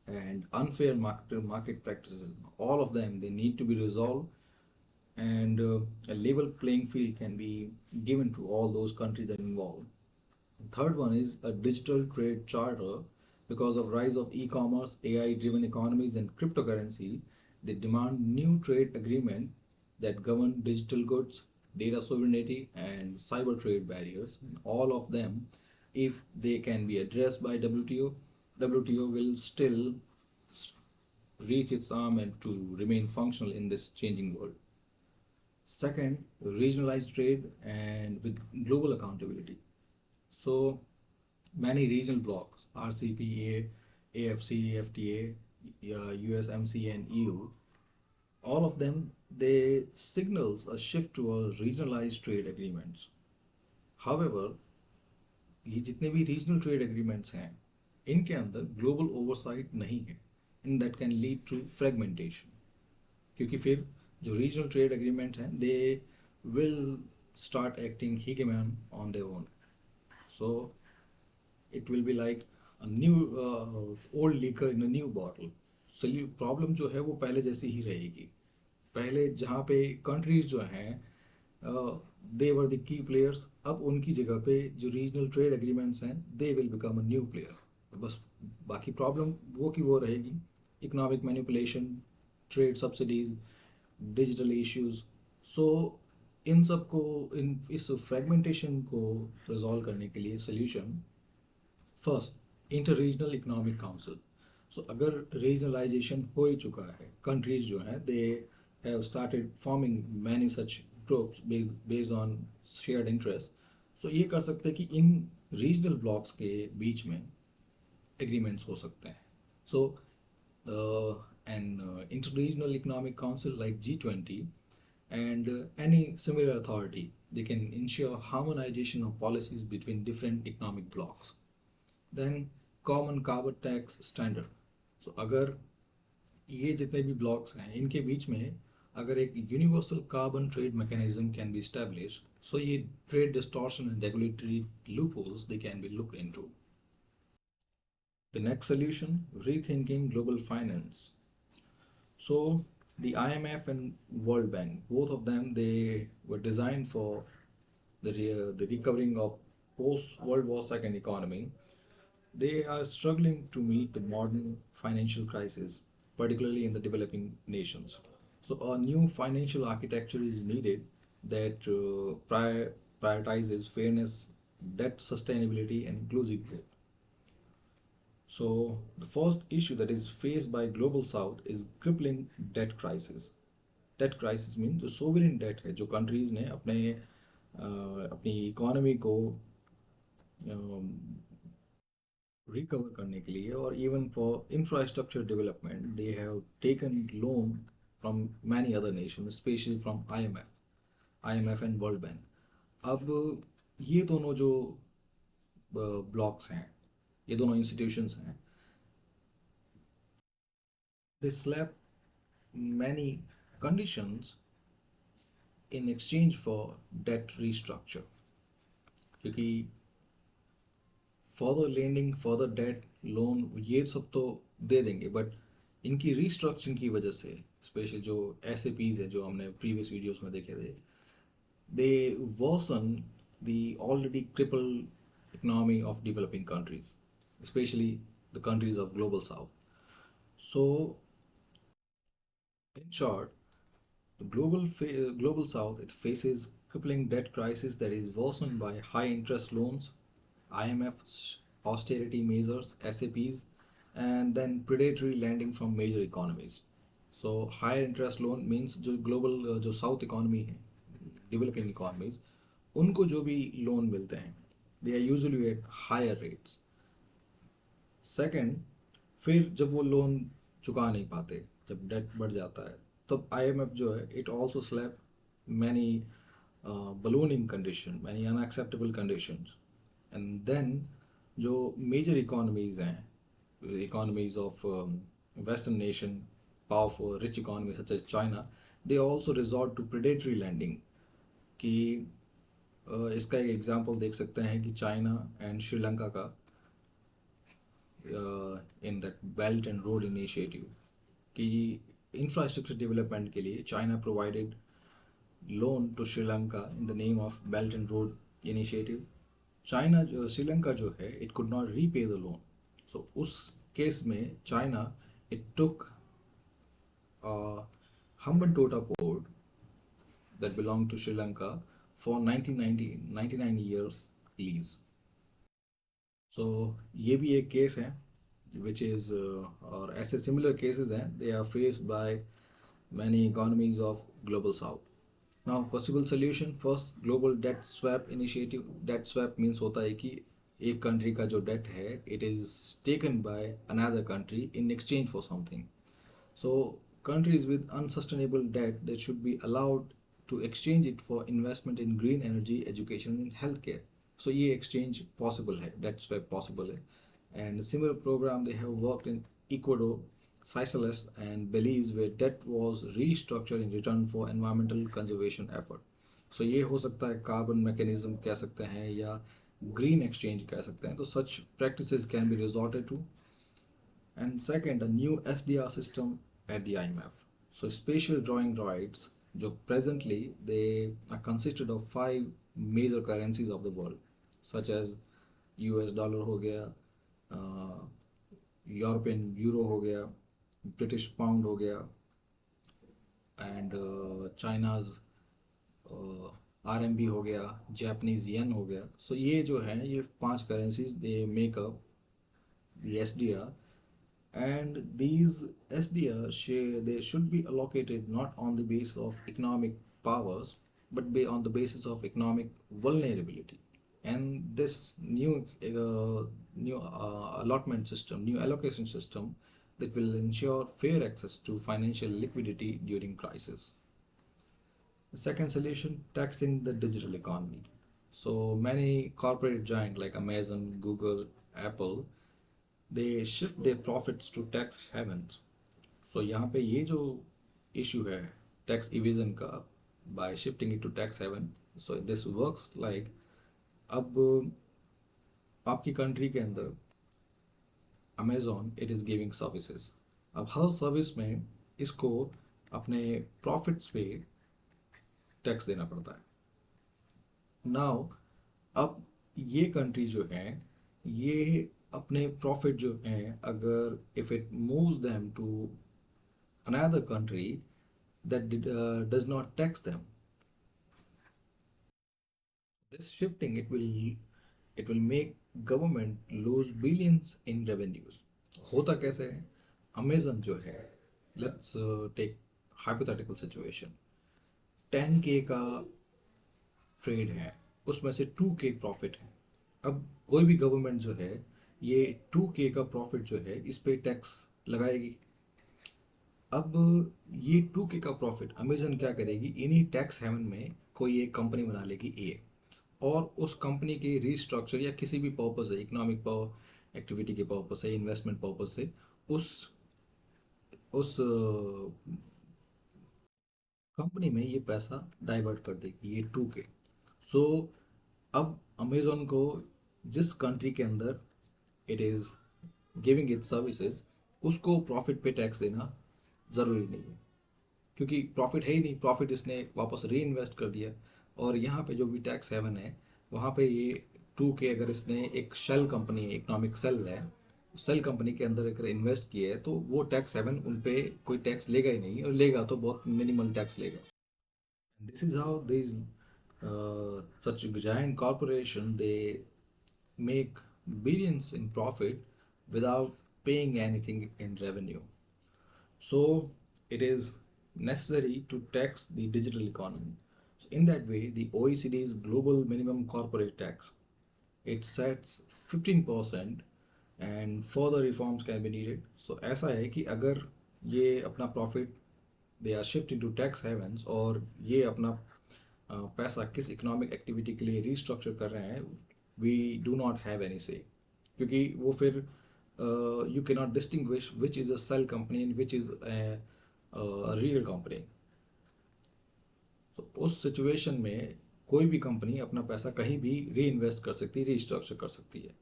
and unfair market practices, all of them they need to be resolved, and a level playing field can be given to all those countries that are involved. The third one is a digital trade charter. Because of rise of e-commerce, AI driven economies, and cryptocurrency, they demand new trade agreement that govern digital goods, data sovereignty, and cyber trade barriers. All of them, if they can be addressed by WTO, WTO will still reach its arm and to remain functional in this changing world. Second, regionalized trade and with global accountability. So many regional blocs, RCEP, AFC, FTA, USMC, and EU, all of them they signals a shift towards regionalized trade agreements. However, ये जितने भी regional trade agreements हैं इनके अंदर global oversight नहीं है, in that can lead to fragmentation, क्योंकि फिर जो रीजनल ट्रेड एग्रीमेंट हैं they will start acting hegemon on their own. So it will be like a new old liquor in a new bottle. Problem जो है वो पहले जैसी ही रहेगी. पहले जहाँ पे कंट्रीज जो हैं दे वर द की प्लेयर्स, अब उनकी जगह पे जो रीजनल ट्रेड एग्रीमेंट्स हैं they will become a new player. बस बाकी प्रॉब्लम वो की वो रहेगी, economic manipulation, trade subsidies, digital issues. So इन सब को इस फ्रेगमेंटेशन को रिजॉल्व करने के लिए solution first inter regional economic council. So अगर रीजनलाइजेशन हो ही चुका है, कंट्रीज जो हैं they have started forming many such groups based on shared interest. So ये कर सकते हैं कि इन रीजनल ब्लॉक्स के बीच में एग्रीमेंट्स हो सकते हैं. सो an interregional economic council like G20 and any similar authority, they can ensure harmonization of policies between different economic blocks. Then common carbon tax standard. So अगर ये जितने भी ब्लॉक्स हैं इनके बीच में अगर एक universal carbon trade mechanism can be established, so ये trade distortion and regulatory loopholes they can be looked into. The next solution, rethinking global finance. So the IMF and World Bank, both of them, they were designed for the recovering of post World War II economy. They are struggling to meet the modern financial crisis, particularly in the developing nations. So a new financial architecture is needed that prioritizes fairness, debt sustainability, and inclusive growth. So the first issue that is faced by global south is crippling debt crisis. Debt crisis mean जो sovereign debt है जो countries ने अपनी economy को recover करने के लिए और even for infrastructure development they have taken loan from many other nation specially from IMF and world bank. अब ये दोनों जो ब्लॉक्स हैं, ये दोनों इंस्टीट्यूशंस हैं, they slap many conditions in exchange for debt restructure. क्योंकि further lending, further debt, loan ये सब तो दे देंगे, बट इनकी रिस्ट्रक्चरिंग की वजह से स्पेशली जो एस ए पीज़ है जो हमने प्रीवियस वीडियोस में देखे थे, they worsen the already cripple economy of developing countries, specially the countries of global south. So in short, the global south, it faces crippling debt crisis that is worsened by high interest loans, IMF's austerity measures, SAPs, and then predatory lending from major economies. So higher interest loan means जो global जो south economy है, developing economies, उनको जो भी loan मिलते हैं, they are usually at higher rates. Second, फिर जब वो लोन चुका नहीं पाते, जब डेट बढ़ जाता है, तब IMF जो है it also slap many ballooning condition, many unacceptable conditions. And then जो मेजर इकोनॉमीज़ हैं, economies of western nation, powerful rich economy such as China, they also resort to predatory lending. कि इसका एक एग्जांपल देख सकते हैं कि चाइना एंड श्रीलंका का in that belt and road initiative कि इंफ्रास्ट्रक्चर डेवलपमेंट के लिए China provided loan to Sri Lanka in the name of belt and road initiative. China जो श्रीलंका जो है it could not repay the loan. So उस केस में China it took Hambantota port that belong to Sri Lanka for 99 years lease. So ये भी एक case है which is or ऐसे similar cases हैं, they are faced by many economies of global south. Now possible solution, first global debt swap initiative. Debt swap means होता है कि एक country का जो debt है it is taken by another country in exchange for something. So countries with unsustainable debt they should be allowed to exchange it for investment in green energy, education and healthcare. So ये exchange possible है, debt swap possible है. And similar program they have worked in Ecuador, Seychelles and Belize where debt was restructured in return for environmental conservation effort. So ये हो सकता है carbon mechanism कह सकते हैं या green exchange कह सकते हैं. तो such practices can be resorted to. And second, a new SDR system at the IMF. So spatial drawing rights जो presently they are consisted of 5 major currencies of the world such as US dollar हो गया, European euro हो गया, British pound हो गया and China's RMB हो गया, Japanese yen हो गया. सो ये जो हैं ये 5 currencies they make up the SDR. And these SDR they should be allocated not on the basis of economic powers but on the basis of economic vulnerability. And this new allotment system, new allocation system, that will ensure fair access to financial liquidity during crisis. The second solution, taxing the digital economy. So many corporate giants like Amazon, Google, Apple, they shift their profits to tax havens. So यहाँ पे ये जो issue है tax evasion का, by shifting it to tax haven, so this works like, अब आपकी country के अंदर Amazon it is giving services, अब हर सर्विस में इसको अपने प्रॉफिट्स पे टैक्स देना पड़ता है। नाउ अब ये कंट्री जो है, ये अपने प्रॉफिट जो हैं, अगर if it moves them to another country that does not tax them, this shifting, it will make government lose billions in revenues. होता कैसे है? अमेजन जो है, let's take hypothetical situation, 10K का ट्रेड है, उसमें से 2K प्रॉफिट है। अब कोई भी गवर्नमेंट जो है, ये 2K का प्रॉफिट जो है इस पे टैक्स लगाएगी। अब ये 2K का प्रॉफिट अमेजन क्या करेगी, इन्हीं टैक्स हेवन में कोई एक कंपनी बना लेगी ए, और उस कंपनी के रीस्ट्रक्चर या किसी भी पर्पस से, इकोनॉमिक एक्टिविटी के पर्पस से, इन्वेस्टमेंट पर्पस से, उस कंपनी में ये पैसा डाइवर्ट कर देगी, ये 2K। सो अब अमेजोन को जिस कंट्री के अंदर it is giving it services, उसको प्रॉफिट पे टैक्स देना ज़रूरी नहीं है, क्योंकि प्रॉफिट है ही नहीं, प्रॉफिट इसने वापस री इन्वेस्ट कर दिया। और यहाँ पे जो भी टैक्स हेवन है, वहाँ पे ये 2K अगर इसने एक शेल कंपनी है, इकोनॉमिक सेल है, सेल कंपनी के अंदर अगर इन्वेस्ट किया है, तो वो टैक्स हेवन उन पे कोई टैक्स लेगा ही नहीं, और लेगा तो बहुत मिनिमल टैक्स लेगा। This is how this such giant corporation, they make billions in profit without paying anything in revenue. So it is necessary to tax the digital economy. So in that way, the OECD's global minimum corporate tax, it sets 15%, and further reforms can be needed. So ऐसा है कि अगर ये अपना profit they are shift into tax havens, और ये अपना पैसा किस इकोनॉमिक एक्टिविटी के लिए रीस्ट्रक्चर कर रहे हैं, we do not have any say, क्योंकि वो फिर you cannot distinguish which is a cell company and which is a real company. तो उस सिचुएशन में कोई भी कंपनी अपना पैसा कहीं भी री इन्वेस्ट कर सकती है, रीस्ट्रक्चर कर सकती है।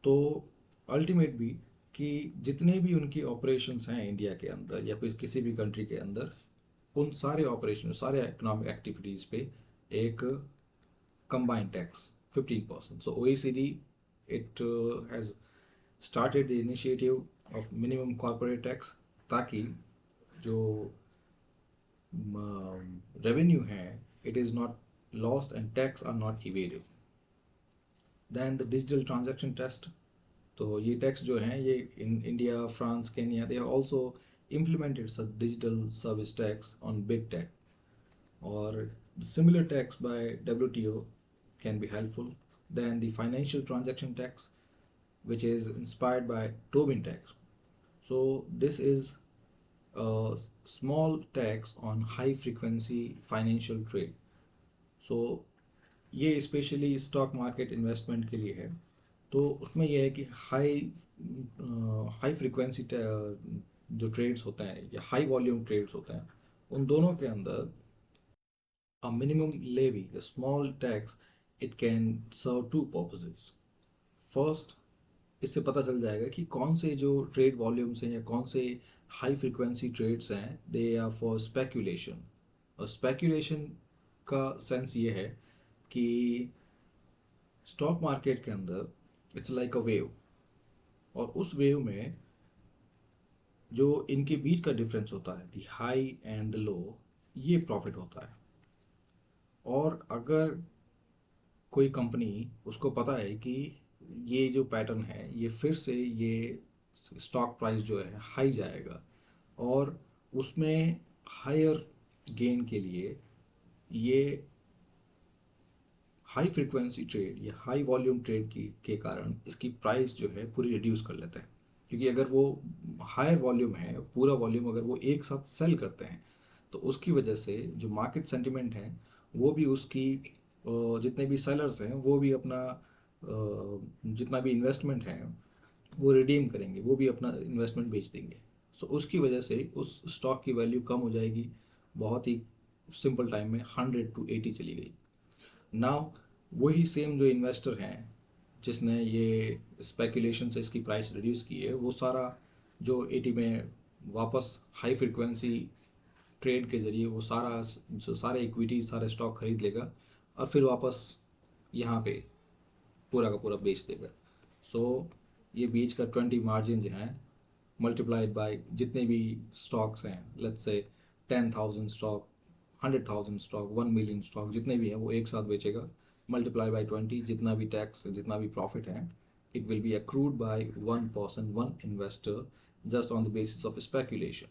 तो अल्टीमेट भी कि जितने भी उनकी ऑपरेशंस हैं इंडिया के अंदर या फिर किसी भी कंट्री के अंदर, उन सारे ऑपरेशन, सारे इकोनॉमिक एक्टिविटीज़ पे एक combined tax 15%. So OECD, it has started the initiative of minimum corporate tax, ताकि जो revenue है, it is not lost and tax are not evaded. Then the digital transaction test, तो ये tax जो हैं, ये in India, France, Kenya, they have also implemented such digital service tax on big tech, or similar tax by WTO can be helpful. Then the financial transaction tax, which is inspired by Tobin tax. So this is a small tax on high frequency financial trade. So ये specially stock market investment के लिए है। तो उसमें यह है कि high frequency जो ट्रेड्स होते हैं या हाई वॉल्यूम ट्रेड्स होते हैं, उन दोनों के अंदर a minimum levy, a small tax, it can serve two purposes. First, इससे पता चल जाएगा कि कौन से जो ट्रेड वॉल्यूम्स हैं या कौन से हाई फ्रीक्वेंसी ट्रेड्स हैं, दे आर फॉर स्पेक्यूलेशन। और स्पेक्यूलेशन का सेंस ये है कि स्टॉक मार्केट के अंदर इट्स लाइक अ वेव, और उस वेव में जो इनके बीच का डिफरेंस होता है, the high and the low, ये प्रॉफिट होता है। और अगर कोई कंपनी, उसको पता है कि ये जो पैटर्न है, ये फिर से ये स्टॉक प्राइस जो है हाई जाएगा, और उसमें हायर गेन के लिए ये हाई फ्रिक्वेंसी ट्रेड या हाई वॉल्यूम ट्रेड की के कारण इसकी प्राइस जो है पूरी रिड्यूस कर लेते हैं, क्योंकि अगर वो हायर वॉल्यूम है, पूरा वॉल्यूम अगर वो एक साथ सेल करते हैं तो उसकी वजह से जो मार्केट सेंटिमेंट है वो भी उसकी जितने भी सेलर्स हैं वो भी अपना जितना भी इन्वेस्टमेंट है वो रिडीम करेंगे, वो भी अपना इन्वेस्टमेंट बेच देंगे। सो उसकी वजह से उस स्टॉक की वैल्यू कम हो जाएगी, बहुत ही सिंपल टाइम में 100 to 80 चली गई। नाउ वही सेम जो इन्वेस्टर हैं जिसने ये स्पेकुलेशन से इसकी प्राइस रिड्यूस की है, वो सारा जो 80 में वापस हाई फ्रिक्वेंसी ट्रेड के ज़रिए वो सारा जो सारे इक्विटी सारे स्टॉक खरीद लेगा और फिर वापस यहाँ पे पूरा का पूरा बेच देगा। सो ये बीच का 20 मार्जिन जो है मल्टीप्लाइड बाय जितने भी स्टॉक्स हैं, let's say 10,000 stock, 100,000 stock, 1 million stock, जितने भी हैं वो एक साथ बेचेगा, मल्टीप्लाई बाय 20, जितना भी टैक्स जितना भी प्रॉफिट है it will be accrued by one person one investor just on the basis of speculation.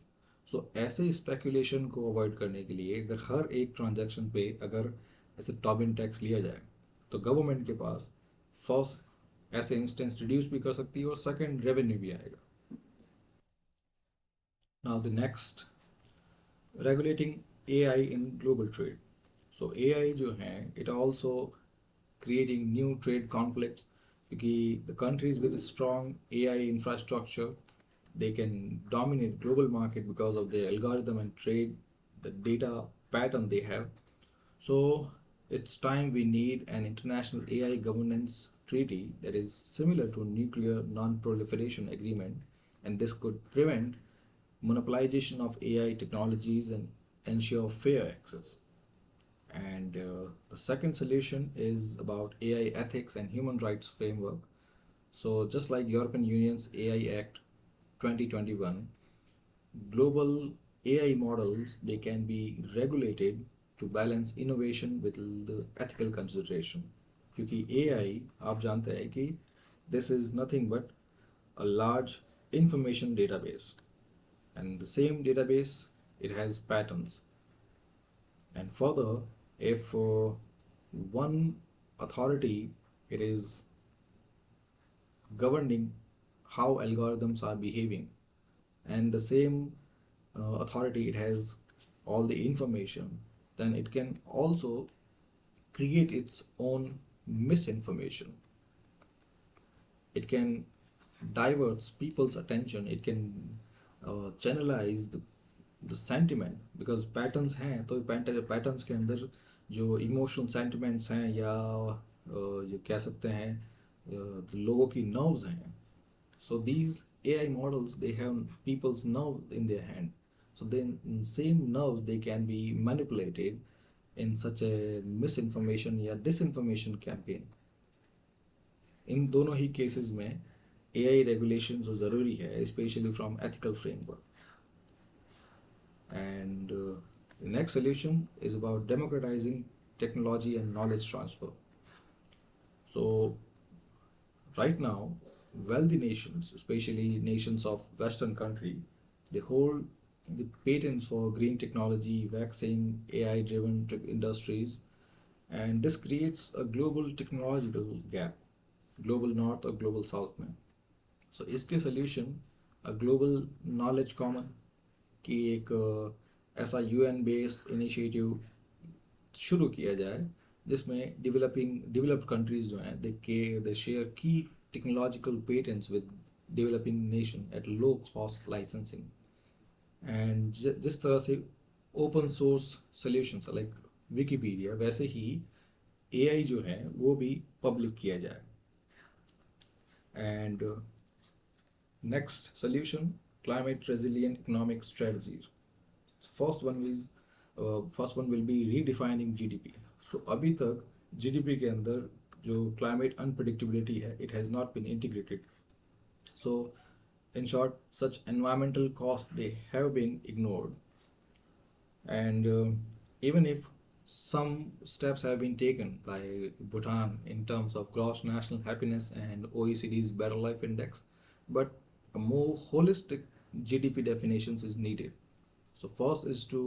So ऐसे स्पेकुलेशन को अवॉइड करने के लिए अगर हर एक ट्रांजैक्शन पे अगर ऐसे टॉबिन टैक्स लिया जाए तो गवर्नमेंट के पास फर्स्ट ऐसे इंस्टेंस रिड्यूस भी कर सकती है और सेकंड रेवेन्यू भी आएगा। Now the next, regulating AI in global trade. So AI जो है it also creating new trade conflicts, क्योंकि the countries with strong AI infrastructure they can dominate global market because of their algorithm and trade the data pattern they have. So it's time we need an international AI governance treaty that is similar to nuclear non-proliferation agreement, and this could prevent monopolization of AI technologies and ensure fair access. And the second solution is about AI ethics and human rights framework. So just like European Union's AI Act 2021, global AI models they can be regulated to balance innovation with the ethical consideration. क्योंकि AI आप जानते हैं कि this is nothing but a large information database, and the same database it has patterns. And further, if one authority it is governing how algorithms are behaving, and the same authority it has all the information, then it can also create its own misinformation. It can divert people's attention, it can channelize the sentiment, because patterns हैं तो patterns के अंदर जो emotional sentiments हैं या जो कह सकते हैं लोगों की नर्व्स हैं, so these AI models they have people's nerve in their hand, so then same nerves they can be manipulated in such a misinformation या disinformation campaign. इन दोनों ही केसेस में AI रेगुलेशन जो ज़रूरी है, specially from ethical framework. And the next solution is about democratizing technology and knowledge transfer. So right now wealthy nations, especially nations of western country, they hold the patents for green technology, vaccine, AI driven industries, and this creates a global technological gap, global north और global south में. So इसके solution a global knowledge common कि एक ऐसा UN based initiative शुरू किया जाए जिसमें डेवलप्ड कंट्रीज जो हैं दे शेयर की technological patents with developing nation at low cost licensing, and जिस तरह से open source solutions like Wikipedia वैसे ही AI जो है वो भी पब्लिक किया जाए. And next solution, climate resilient economic strategies. First one will be redefining GDP. So अभी तक GDP के अंदर जो climate unpredictability है it has not been integrated. So in short, such environmental costs they have been ignored, and even if some steps have been taken by Bhutan in terms of gross national happiness and OECD's Better Life Index, but a more holistic GDP definitions is needed. So first is to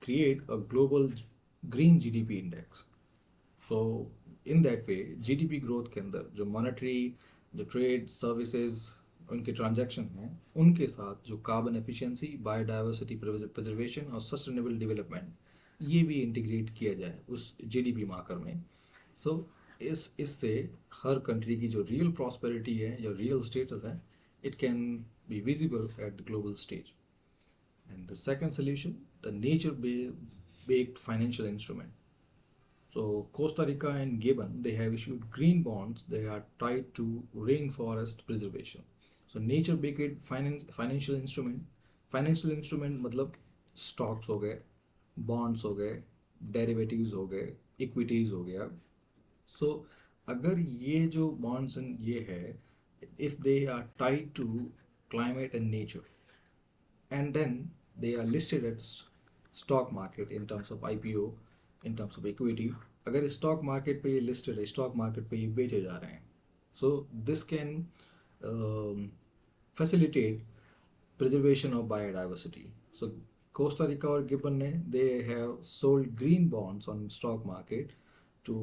create a global green GDP index. So in that way GDP growth के अंदर जो monetary, जो trade, services, उनके transaction हैं, उनके साथ जो carbon efficiency, biodiversity preservation और सस्टेनेबल डेवलपमेंट, ये भी इंटीग्रेट किया जाए उस जीडीपी मार्कर में। सो इससे हर कंट्री की जो रियल प्रॉस्पेरिटी है या रियल स्टेटस है, it can be visible at the global stage. And the second solution, the nature-based financial instrument. So Costa Rica and Gabon, they have issued green bonds. They are tied to rainforest preservation. So nature-based financial instrument, financial instrument मतलब stocks हो गए, bonds हो गए, derivatives हो गए, equities हो गया। So अगर ये जो bonds and ये है, if they are tied to climate and nature, and then they are listed at stock market in terms of IPO, in terms of equity, अगर स्टॉक मार्केट पे ये लिस्टेड है, स्टॉक मार्केट पे ये बेचे जा रहे हैं, so this can facilitate preservation of biodiversity. So Costa Rica और गिबन ने they have sold green bonds on stock market to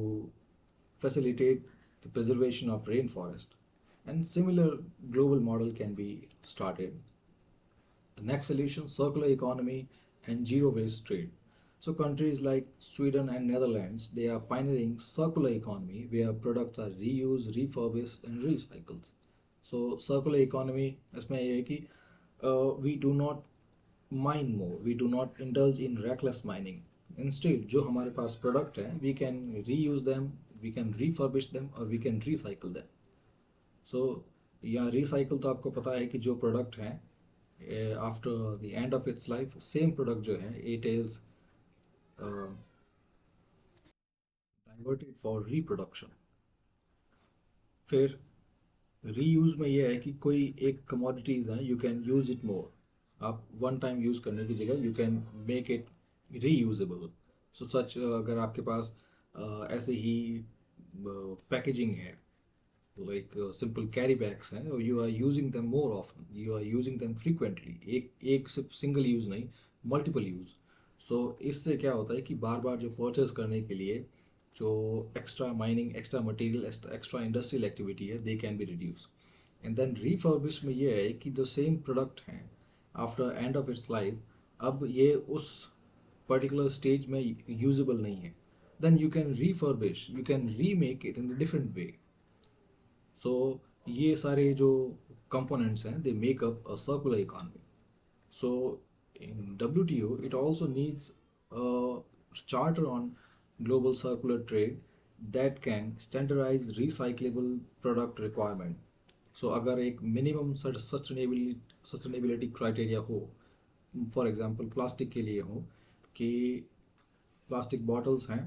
facilitate the preservation of rainforest, and similar global model can be started. The next solution, circular economy and zero waste trade. So countries like Sweden and Netherlands, they are pioneering circular economy where products are reused, refurbished and recycled. So circular economy इसमें ये है कि we do not mine more, we do not indulge in reckless mining. Instead, जो हमारे पास product है, we can reuse them, we can refurbish them or we can recycle them. So या recycle तो आपको पता है कि जो product है after the end of its life, same product जो है it is diverted for reproduction. फिर रीयूज़ में ये है कि कोई एक कमोडिटीज़ हैं, you can use it more. आप वन टाइम यूज़ करने की जगह you can make it reusable. So such अगर आपके पास ऐसे ही पैकेजिंग है, like simple carry bags हैं, और you are using them more often, you are using them frequently, एक सिर्फ सिंगल यूज़ नहीं, मल्टीपल यूज़। सो इससे क्या होता है कि बार बार जो परचेस करने के लिए जो extra mining, extra material, extra industrial activity है, they can be reduce. And then refurbish में ये है कि जो सेम प्रोडक्ट हैं after end of its life, अब ये उस पर्टिकुलर स्टेज में यूजेबल नहीं है, then you can refurbish, you can remake it in a different way. So ये सारे जो कंपोनेंट्स हैं, they make up a circular economy. So in WTO, it also needs a charter on global circular trade that can standardize recyclable product requirement. So अगर एक minimum sustainability criteria हो, for example plastic के लिए हो कि plastic bottles हैं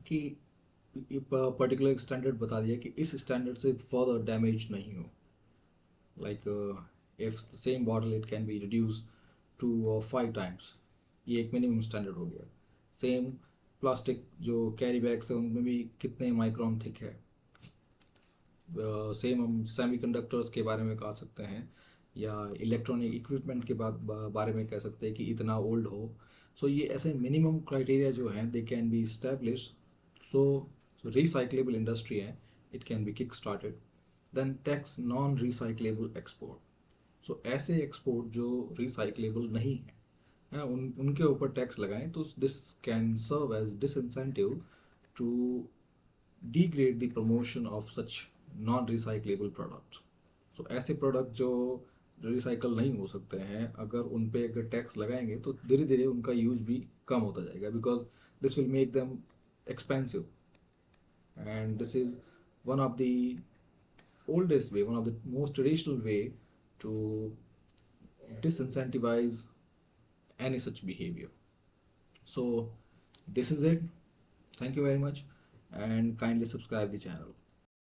कि particular standard बता दिया कि इस स्टैंडर्ड से फर्दर डैमेज नहीं हो, like if the same bottle it can be reduce 2 or 5 times, ये एक मिनिमम स्टैंडर्ड हो गया। सेम प्लास्टिक जो कैरी बैग्स हैं उनमें भी कितने माइक्रोन थिक है। सेम हम सेमीकंडक्टर्स के बारे में कह सकते हैं या इलेक्ट्रॉनिक इक्विपमेंट के बारे में कह सकते हैं कि इतना ओल्ड हो। सो ये ऐसे मिनिमम क्राइटेरिया जो हैं, they can be establish. So recyclable industry है, it can be kick started. Then tax non recyclable export. So ऐसे एक्सपोर्ट जो रिसाइक्लेबल नहीं है, उनके ऊपर टैक्स लगाएं, तो this can serve as disincentive to degrade the promotion of such non recyclable products. So ऐसे प्रोडक्ट जो रिसाइकल नहीं हो सकते हैं, अगर उन पे अगर टैक्स लगाएंगे तो धीरे धीरे उनका यूज़ भी कम होता जाएगा, because this will make them expensive. And this is one of the oldest way, one of the most traditional way to disincentivize any such behavior. So this is it. Thank you very much and kindly subscribe the channel.